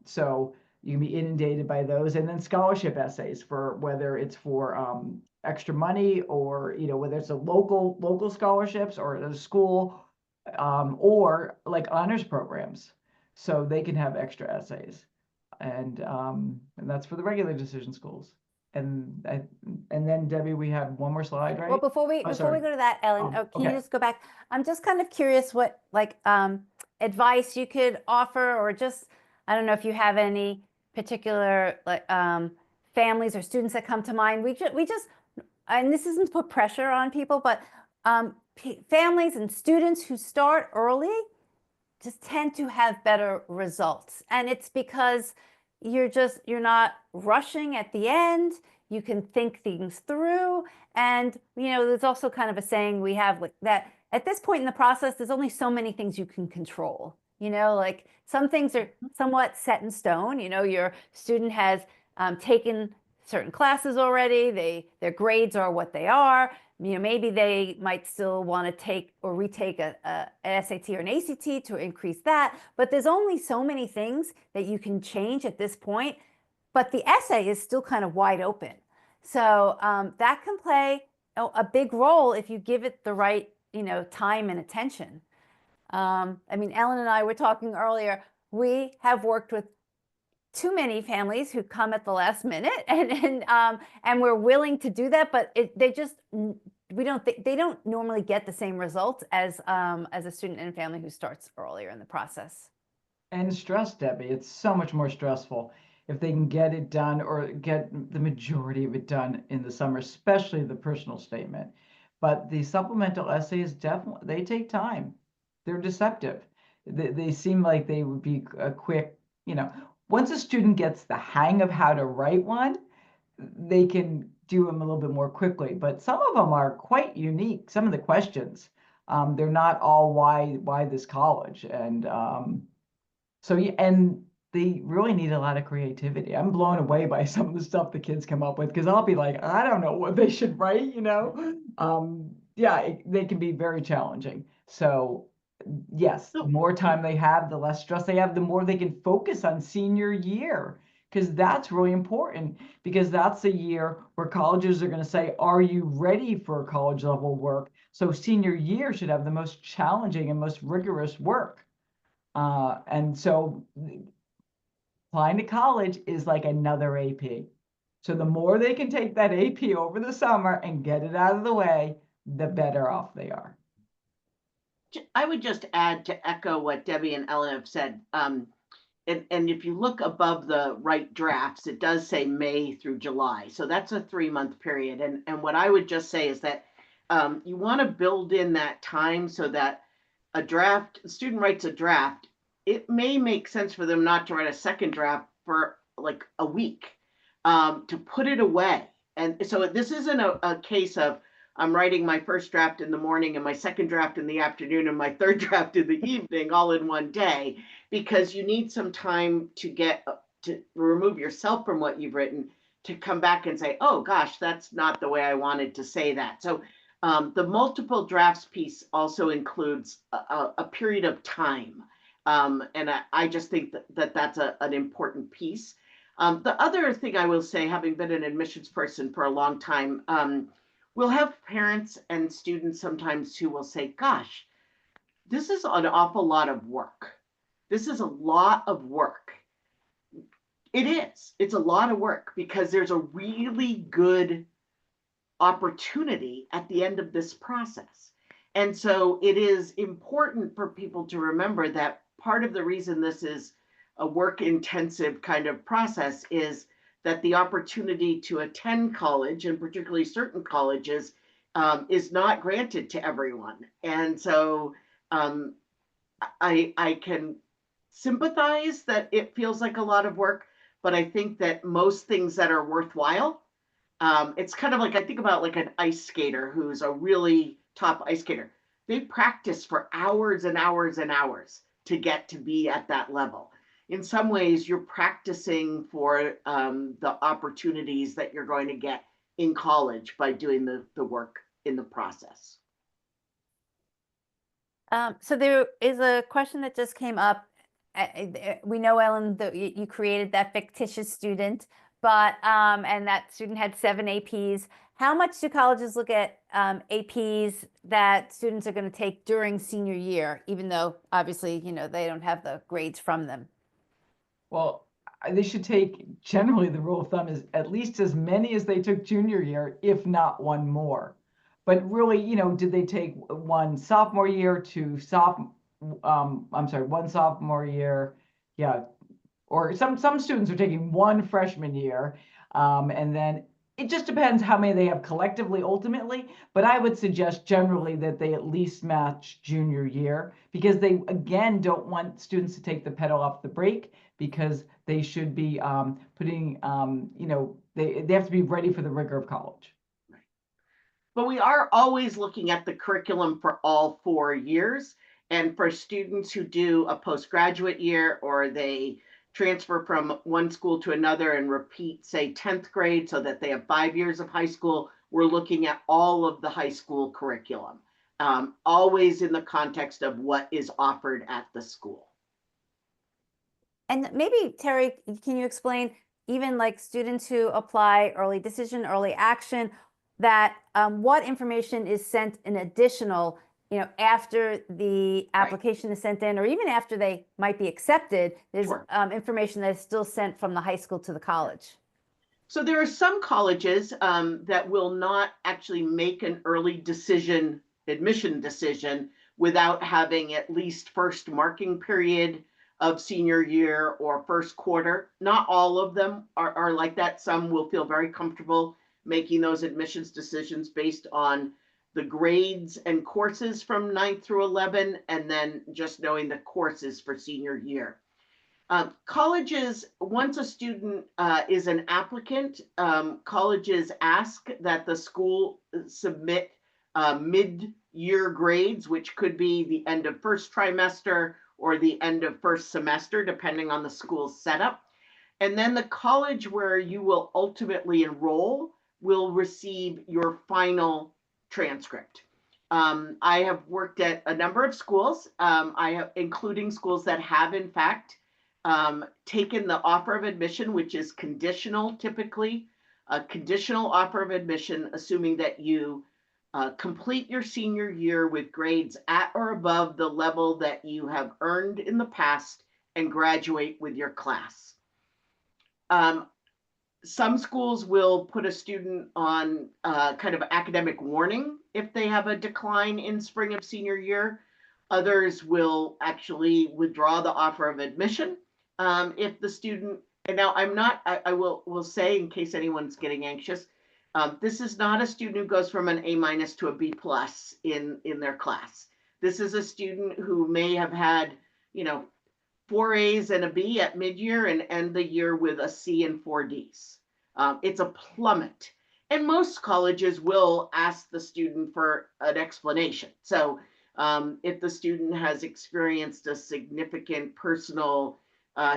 So you can be inundated by those. And then scholarship essays, for whether it's for extra money or whether it's a local scholarships or at a school, or like honors programs, so they can have extra essays. And that's for the regular decision schools. And then Debbie, we have one more slide, right? Well, before we go to that, Ellen, can you just go back? I'm just kind of curious what advice you could offer, or just, I don't know if you have any particular families or students that come to mind. We just, and this isn't to put pressure on people, but families and students who start early just tend to have better results. And it's because you're not rushing at the end. You can think things through. And, there's also kind of a saying we have that at this point in the process, there's only so many things you can control. Like some things are somewhat set in stone. Your student has taken certain classes already. Their grades are what they are. Maybe they might still want to take or retake an SAT or an ACT to increase that. But there's only so many things that you can change at this point. But the essay is still kind of wide open. So that can play a big role if you give it the right, time and attention. Ellen and I were talking earlier. We have worked with too many families who come at the last minute, and we're willing to do that, but they don't normally get the same results as a student and family who starts earlier in the process. And stress, Debbie, it's so much more stressful if they can get it done or get the majority of it done in the summer, especially the personal statement. But the supplemental essays, definitely, they take time. They're deceptive. They seem like they would be a quick, once a student gets the hang of how to write one, they can do them a little bit more quickly. But some of them are quite unique. Some of the questions, they're not all why this college, and so yeah, and they really need a lot of creativity. I'm blown away by some of the stuff the kids come up with because I'll be like, I don't know what they should write, you know. Yeah, they can be very challenging. So yes, the So more time they have, the less stress they have, the more they can focus on senior year. Because that's really important, because that's the year where colleges are going to say, are you ready for college level work? So senior year should have the most challenging and most rigorous work. And so applying to college is like another AP. So the more they can take that AP over the summer and get it out of the way, the better off they are. I would just add to echo what Debbie and Ellen have said. And if you look above the right drafts, it does say May through July. So that's a 3-month period. And what I would just say is that you want to build in that time so that a student writes a draft. It may make sense for them not to write a second draft for like a week, to put it away. And so this isn't a case of I'm writing my first draft in the morning and my second draft in the afternoon and my third draft in the evening all in one day, because you need some time to to remove yourself from what you've written, to come back and say, oh gosh, that's not the way I wanted to say that. So the multiple drafts piece also includes a period of time. And I just think that's an important piece. The other thing I will say, having been an admissions person for a long time, we'll have parents and students sometimes who will say, gosh, this is an awful lot of work. This is a lot of work. It is. It's a lot of work because there's a really good opportunity at the end of this process. And so it is important for people to remember that part of the reason this is a work intensive kind of process is that the opportunity to attend college, and particularly certain colleges, is not granted to everyone. And so I can sympathize that it feels like a lot of work, but I think that most things that are worthwhile, it's kind of like I think about like an ice skater who's a really top ice skater. They practice for hours and hours and hours to get to be at that level. In some ways, you're practicing for the opportunities that you're going to get in college by doing the work in the process. So there is a question that just came up. We know, Ellen, that you created that fictitious student, but and that student had 7 APs. How much do colleges look at APs that students are going to take during senior year, even though obviously, they don't have the grades from them? Well, they should take, generally the rule of thumb is at least as many as they took junior year, if not one more. But really, did they take one sophomore year, one sophomore year, yeah, or some students are taking one freshman year, and then it just depends how many they have collectively ultimately, but I would suggest generally that they at least match junior year, because they again don't want students to take the pedal off the brake, because they should be putting they have to be ready for the rigor of college. But we are always looking at the curriculum for all 4 years. And for students who do a postgraduate year, or they transfer from one school to another and repeat, say, 10th grade, so that they have 5 years of high school, we're looking at all of the high school curriculum, always in the context of what is offered at the school. And maybe, Terry, can you explain, even like students who apply early decision, early action, that what information is sent in additional, after the application is sent in, or even after they might be accepted, there's Sure. Information that is still sent from the high school to the college. So there are some colleges that will not actually make an early admission decision without having at least first marking period of senior year or first quarter. Not all of them are like that. Some will feel very comfortable making those admissions decisions based on the grades and courses from 9th through 11, and then just knowing the courses for senior year. Colleges, once a student is an applicant, colleges ask that the school submit mid-year grades, which could be the end of first trimester or the end of first semester, depending on the school's setup. And then the college where you will ultimately enroll will receive your final transcript. I have worked at a number of schools, including schools that have, in fact, taken the offer of admission, which is conditional typically, a conditional offer of admission, assuming that you complete your senior year with grades at or above the level that you have earned in the past and graduate with your class. Some schools will put a student on kind of academic warning if they have a decline in spring of senior year. Others will actually withdraw the offer of admission if the student, and now I will say in case anyone's getting anxious, this is not a student who goes from an A- to a B+ in their class. This is a student who may have had, 4 A's and a B at mid-year and end the year with a C and 4 D's. It's a plummet. And most colleges will ask the student for an explanation. So if the student has experienced a significant personal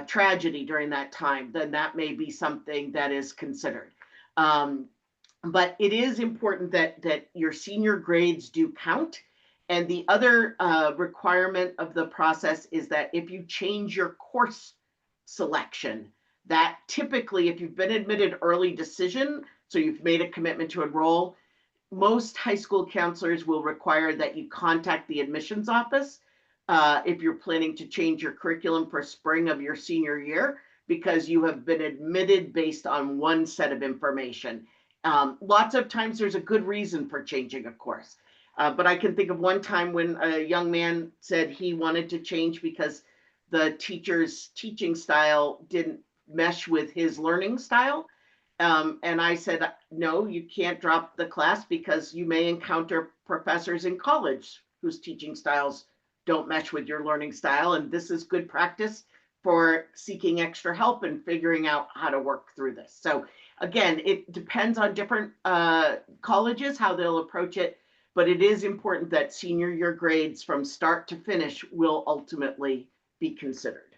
tragedy during that time, then that may be something that is considered. But it is important that your senior grades do count. And the other requirement of the process is that if you change your course selection, that typically, if you've been admitted early decision, so you've made a commitment to enroll, most high school counselors will require that you contact the admissions office if you're planning to change your curriculum for spring of your senior year, because you have been admitted based on one set of information. Lots of times there's a good reason for changing a course. But I can think of one time when a young man said he wanted to change because the teacher's teaching style didn't mesh with his learning style. And I said, no, you can't drop the class because you may encounter professors in college whose teaching styles don't mesh with your learning style. And this is good practice for seeking extra help and figuring out how to work through this. So again, it depends on different colleges, how they'll approach it. But it is important that senior year grades from start to finish will ultimately be considered.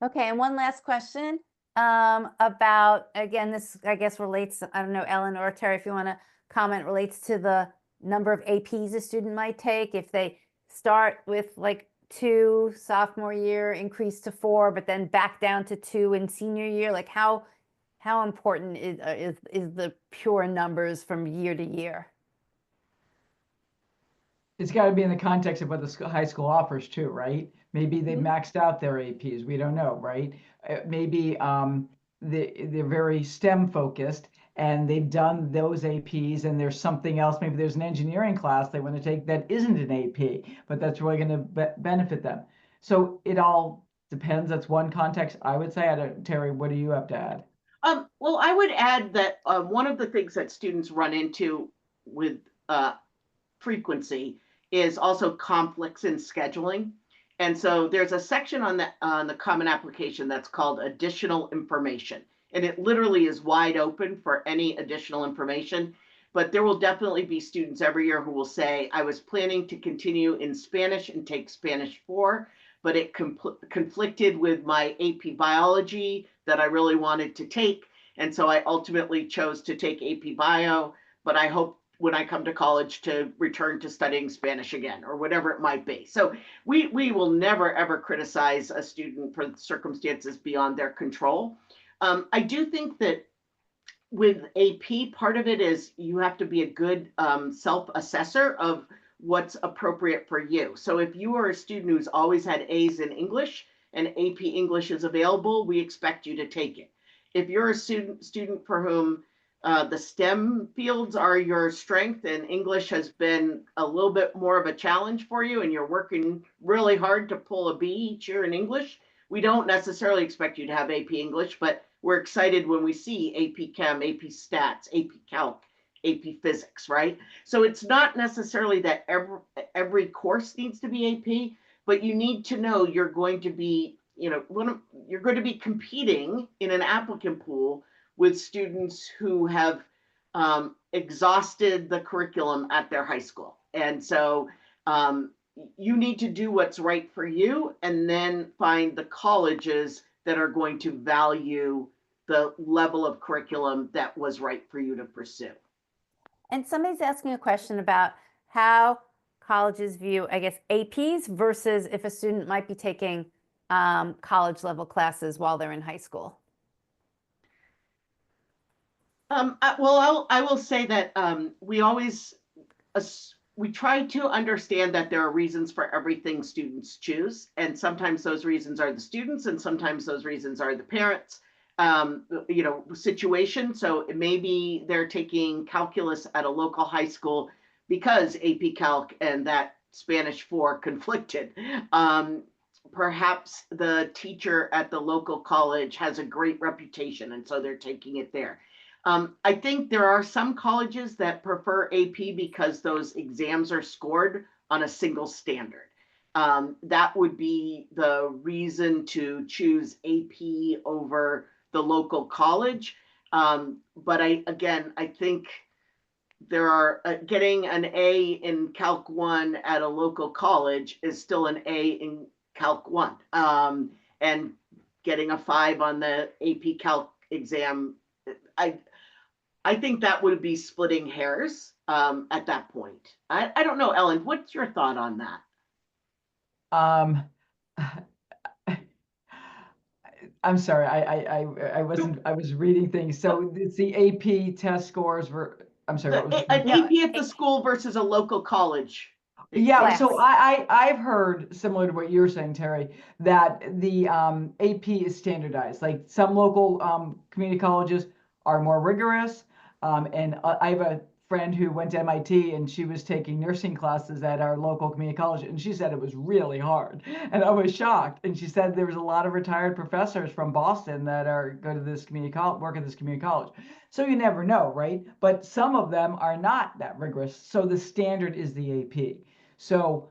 Okay, and one last question about, again, this I guess relates, I don't know, Ellen or Terry, if you want to comment, relates to the number of APs a student might take. If they start with like 2 sophomore year, increase to 4, but then back down to 2 in senior year, like how important is the pure numbers from year to year? It's got to be in the context of what the high school offers too, right? Maybe they've maxed out their APs. We don't know, right? Maybe they're very STEM focused and they've done those APs and there's something else. Maybe there's an engineering class they want to take that isn't an AP, but that's really going to benefit them. So it all depends. That's one context, I would say. Terry, what do you have to add? Well, I would add that one of the things that students run into with frequency is also conflicts in scheduling. And so there's a section on the Common Application that's called additional information. And it literally is wide open for any additional information. But there will definitely be students every year who will say, I was planning to continue in Spanish and take Spanish 4, but it conflicted with my AP biology that I really wanted to take. And so I ultimately chose to take AP bio, but I hope when I come to college to return to studying Spanish again, or whatever it might be. So we will never, ever criticize a student for circumstances beyond their control. I do think that with AP, part of it is you have to be a good self-assessor of what's appropriate for you. So if you are a student who's always had A's in English and AP English is available, we expect you to take it. If you're a student for whom the STEM fields are your strength and English has been a little bit more of a challenge for you and you're working really hard to pull a B each year in English, we don't necessarily expect you to have AP English, but we're excited when we see AP Chem, AP Stats, AP Calc, AP Physics, right? So it's not necessarily that every course needs to be AP, but you need to know you're going to be you're going to be competing in an applicant pool with students who have exhausted the curriculum at their high school. And so you need to do what's right for you and then find the colleges that are going to value the level of curriculum that was right for you to pursue. And somebody's asking a question about how colleges view, I guess, APs versus if a student might be taking college level classes while they're in high school. Well, I will say that we try to understand that there are reasons for everything students choose, and sometimes those reasons are the students, and sometimes those reasons are the parents. Situation. So maybe they're taking calculus at a local high school because AP Calc and that Spanish 4 conflicted. Perhaps the teacher at the local college has a great reputation, and so they're taking it there. I think there are some colleges that prefer AP because those exams are scored on a single standard. That would be the reason to choose AP over the local college. But I think there are getting an A in Calc 1 at a local college is still an A in Calc 1. And getting a 5 on the AP Calc exam, I think that would be splitting hairs at that point. I don't know, Ellen, what's your thought on that? I'm sorry, I was reading things. So it's the AP test scores were, I'm sorry, what was an AP at the school versus a local college. Yeah, Class. so I've heard, similar to what you're saying, Terry, that the AP is standardized. Like some local community colleges are more rigorous. And I have a friend who went to MIT and she was taking nursing classes at our local community college, and she said it was really hard. And I was shocked. And she said there was a lot of retired professors from Boston that go to this community college, work at this community college. So you never know, right? But some of them are not that rigorous. So the standard is the AP. So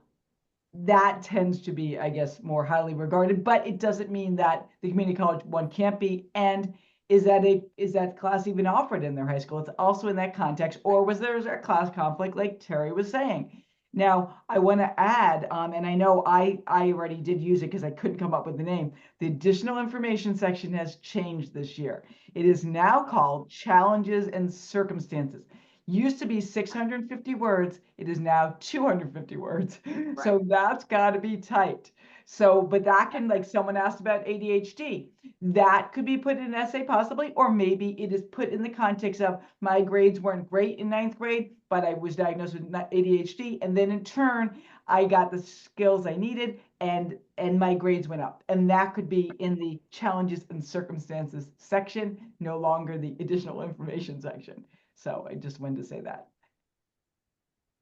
that tends to be, I guess, more highly regarded, but it doesn't mean that the community college one can't be. And is that class even offered in their high school? It's also in that context, or was there a class conflict like Terry was saying? Now, I want to add, and I know I already did use it because I couldn't come up with the name. The additional information section has changed this year. It is now called Challenges and Circumstances. Used to be 650 words. It is now 250 words. Right. So that's got to be tight. So, but that can, like someone asked about ADHD, that could be put in an essay possibly, or maybe it is put in the context of my grades weren't great in 9th grade, but I was diagnosed with ADHD. And then in turn, I got the skills I needed and my grades went up. And that could be in the challenges and circumstances section, no longer the additional information section. So I just wanted to say that.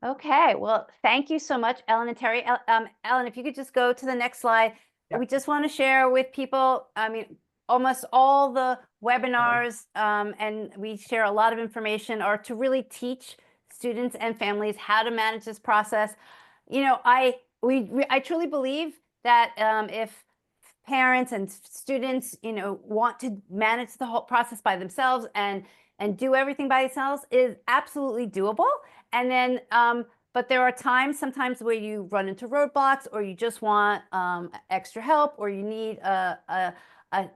Okay, well, thank you so much, Ellen and Terry. Ellen, if you could just go to the next slide. Yep. We just want to share with people, I mean, almost all the webinars, and we share a lot of information, are to really teach students and families how to manage this process. You know, I truly believe that if parents and students, you know, want to manage the whole process by themselves and do everything by themselves, is absolutely doable. And then, but there are sometimes where you run into roadblocks, or you just want extra help, or you need a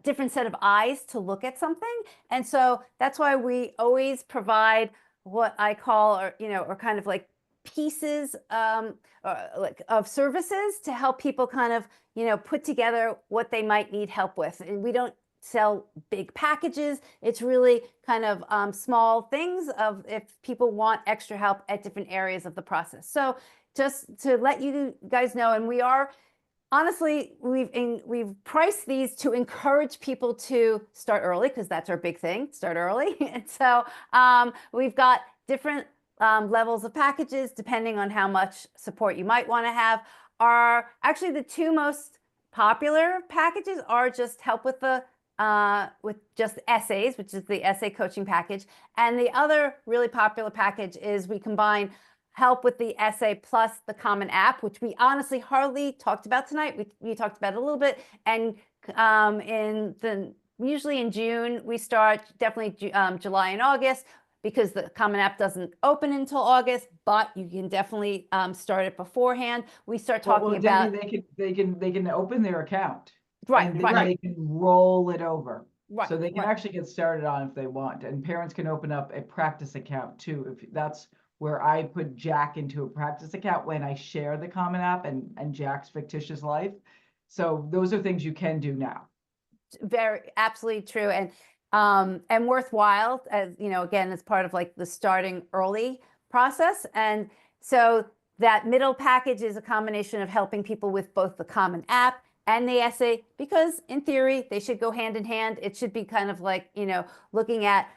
different set of eyes to look at something. And so that's why we always provide what I call, or kind of like pieces like of services to help people kind of, put together what they might need help with. And we don't sell big packages. It's really kind of small things of if people want extra help at different areas of the process. So just to let you guys know, and we are, honestly, we've priced these to encourage people to start early, because that's our big thing, start early. And so we've got different levels of packages depending on how much support you might want to have. Are actually the two most popular packages are just help with the with just essays, which is the essay coaching package. And the other really popular package is we combine help with the essay plus the Common App, which we honestly hardly talked about tonight. We talked about it a little bit, and usually in June we start, definitely July and August, because the Common App doesn't open until August, but you can definitely start it beforehand. We start talking Well, about Debbie, they can open their account, right, and then right, they can roll it over. right, So they can right. actually get started on if they want, and parents can open up a practice account too. If that's where I put Jack into a practice account when I share the Common App and Jack's fictitious life. So those are things you can do now. Very absolutely true, and worthwhile, as you know, again, as part of like the starting early process. And so that middle package is a combination of helping people with both the Common App and the essay, because in theory they should go hand in hand. It should be kind of like, you know, looking at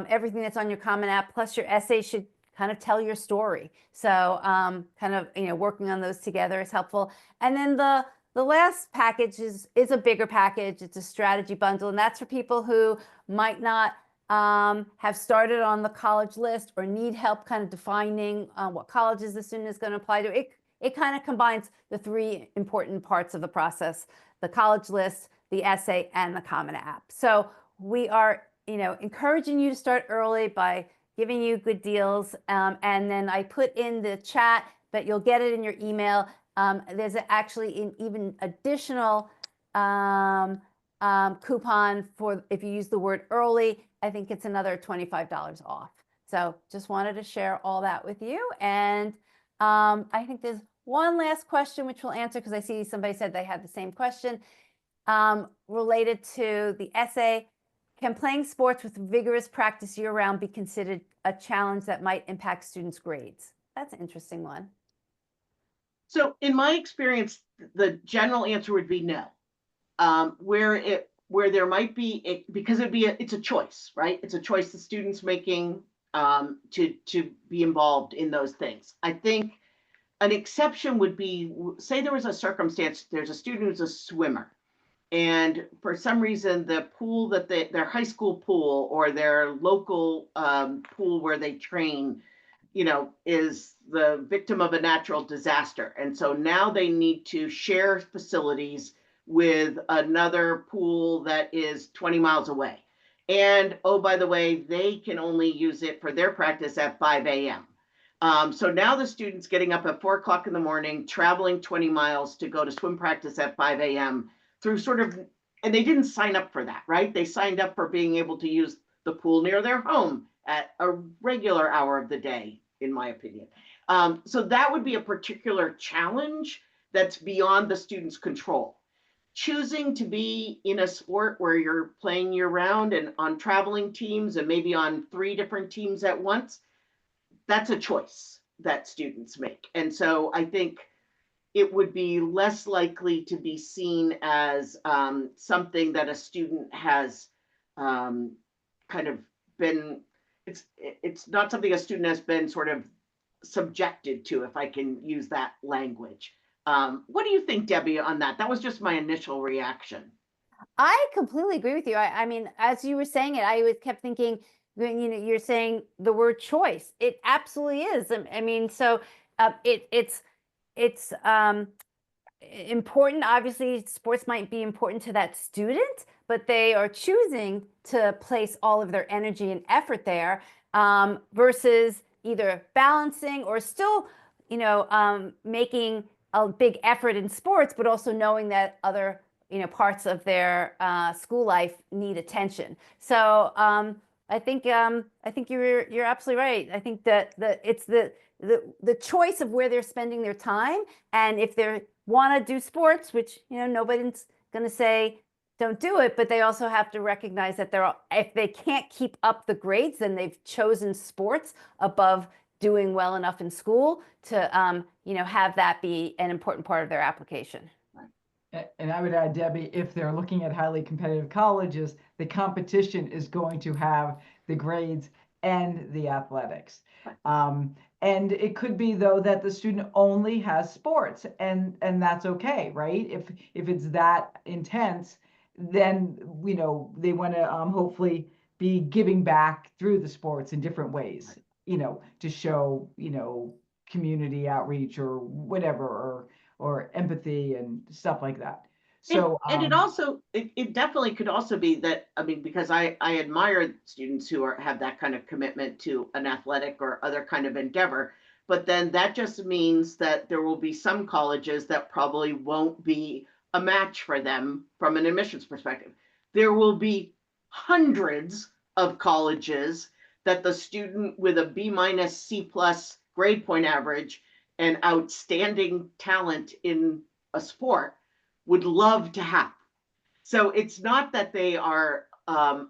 everything that's on your Common App plus your essay should kind of tell your story. So kind of, you know, working on those together is helpful. And then the last package is a bigger package. It's a strategy bundle, and that's for people who might not have started on the college list or need help kind of defining what colleges the student is going to apply to. It kind of combines the three important parts of the process: the college list, the essay, and the Common App. So we are, you know, encouraging you to start early by giving you good deals. And then I put in the chat, but you'll get it in your email. There's actually an even additional coupon for if you use the word early. I think it's another $25 off. So just wanted to share all that with you. And I think there's one last question which we'll answer, because I see somebody said they had the same question related to the essay. Can playing sports with vigorous practice year-round be considered a challenge that might impact students' grades? That's an interesting one. So in my experience, the general answer would be no. Where there might be, because it's a choice, right? It's a choice the student's making to be involved in those things. I think an exception would be, say there was a circumstance, there's a student who's a swimmer, and for some reason the pool that their high school pool or their local pool where they train, you know, is the victim of a natural disaster, and so now they need to share facilities with another pool that is 20 miles away. And oh, by the way, they can only use it for their practice at 5 a.m. So now the student's getting up at 4 o'clock in the morning, traveling 20 miles to go to swim practice at 5 a.m. through sort of, and they didn't sign up for that, right? They signed up for being able to use the pool near their home at a regular hour of the day, in my opinion. So that would be a particular challenge that's beyond the student's control. Choosing to be in a sport where you're playing year round and on traveling teams and maybe on 3 different teams at once, that's a choice that students make. And so I think it would be less likely to be seen as something that a student has kind of been, it's not something a student has been sort of subjected to, if I can use that language. What do you think, Debbie, on that? That was just my initial reaction. I completely agree with you. I mean, as you were saying it, I kept thinking, you know, you're saying the word choice. It absolutely is. I mean, so it's important. Obviously, sports might be important to that student, but they are choosing to place all of their energy and effort there versus either balancing or still, you know, making a big effort in sports, but also knowing that other, you know, parts of their school life need attention. So I think you're absolutely right. I think that it's the choice of where they're spending their time, and if they want to do sports, which, you know, nobody's going to say don't do it, but they also have to recognize that if they can't keep up the grades, then they've chosen sports above doing well enough in school to you know, have that be an important part of their application. And I would add, Debbie, if they're looking at highly competitive colleges, the competition is going to have the grades and the athletics. And it could be, though, that the student only has sports, and that's okay, right? If it's that intense, then, you know, they want to hopefully be giving back through the sports in different ways, you know, to show, you know, community outreach or whatever, or empathy and stuff like that. So And it also, it definitely could also be that, I mean, because I admire students who have that kind of commitment to an athletic or other kind of endeavor, but then that just means that there will be some colleges that probably won't be a match for them from an admissions perspective. There will be hundreds of colleges that the student with a B minus C plus grade point average and outstanding talent in a sport would love to have. So it's not that they are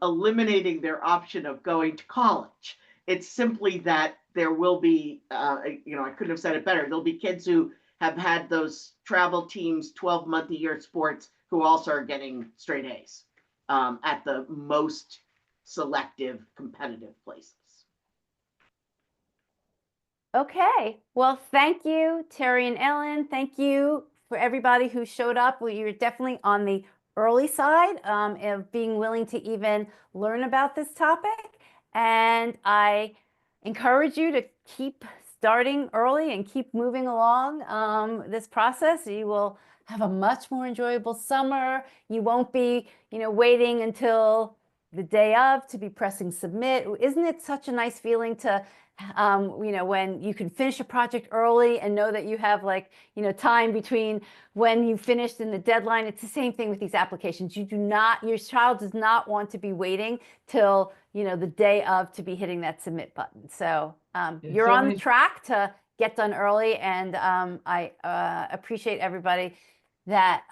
eliminating their option of going to college. It's simply that there will be, I couldn't have said it better. There'll be kids who have had those travel teams, 12-month-a-year sports, who also are getting straight A's at the most selective competitive places. Okay, well, thank you, Terry and Ellen. Thank you for everybody who showed up. Well, you're definitely on the early side of being willing to even learn about this topic. And I encourage you to keep starting early and keep moving along this process. You will have a much more enjoyable summer. You won't be, waiting until the day of to be pressing submit. Isn't it such a nice feeling to when you can finish a project early and know that you have time between when you finished and the deadline. It's the same thing with these applications. Your child does not want to be waiting till, the day of to be hitting that submit button. So you're on the track to get done early. And I appreciate everybody that,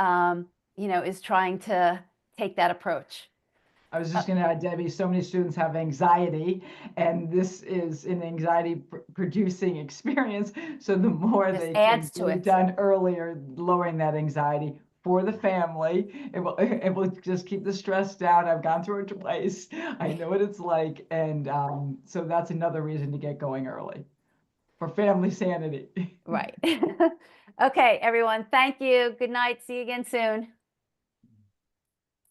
is trying to take that approach. I was just going to add, Debbie, so many students have anxiety, and this is an anxiety-producing experience. So the more they can get it done earlier, lowering that anxiety for the family, it will just keep the stress down. I've gone through it twice. I know what it's like, and so that's another reason to get going early for family sanity. Right. Okay, everyone. Thank you. Good night. See you again soon.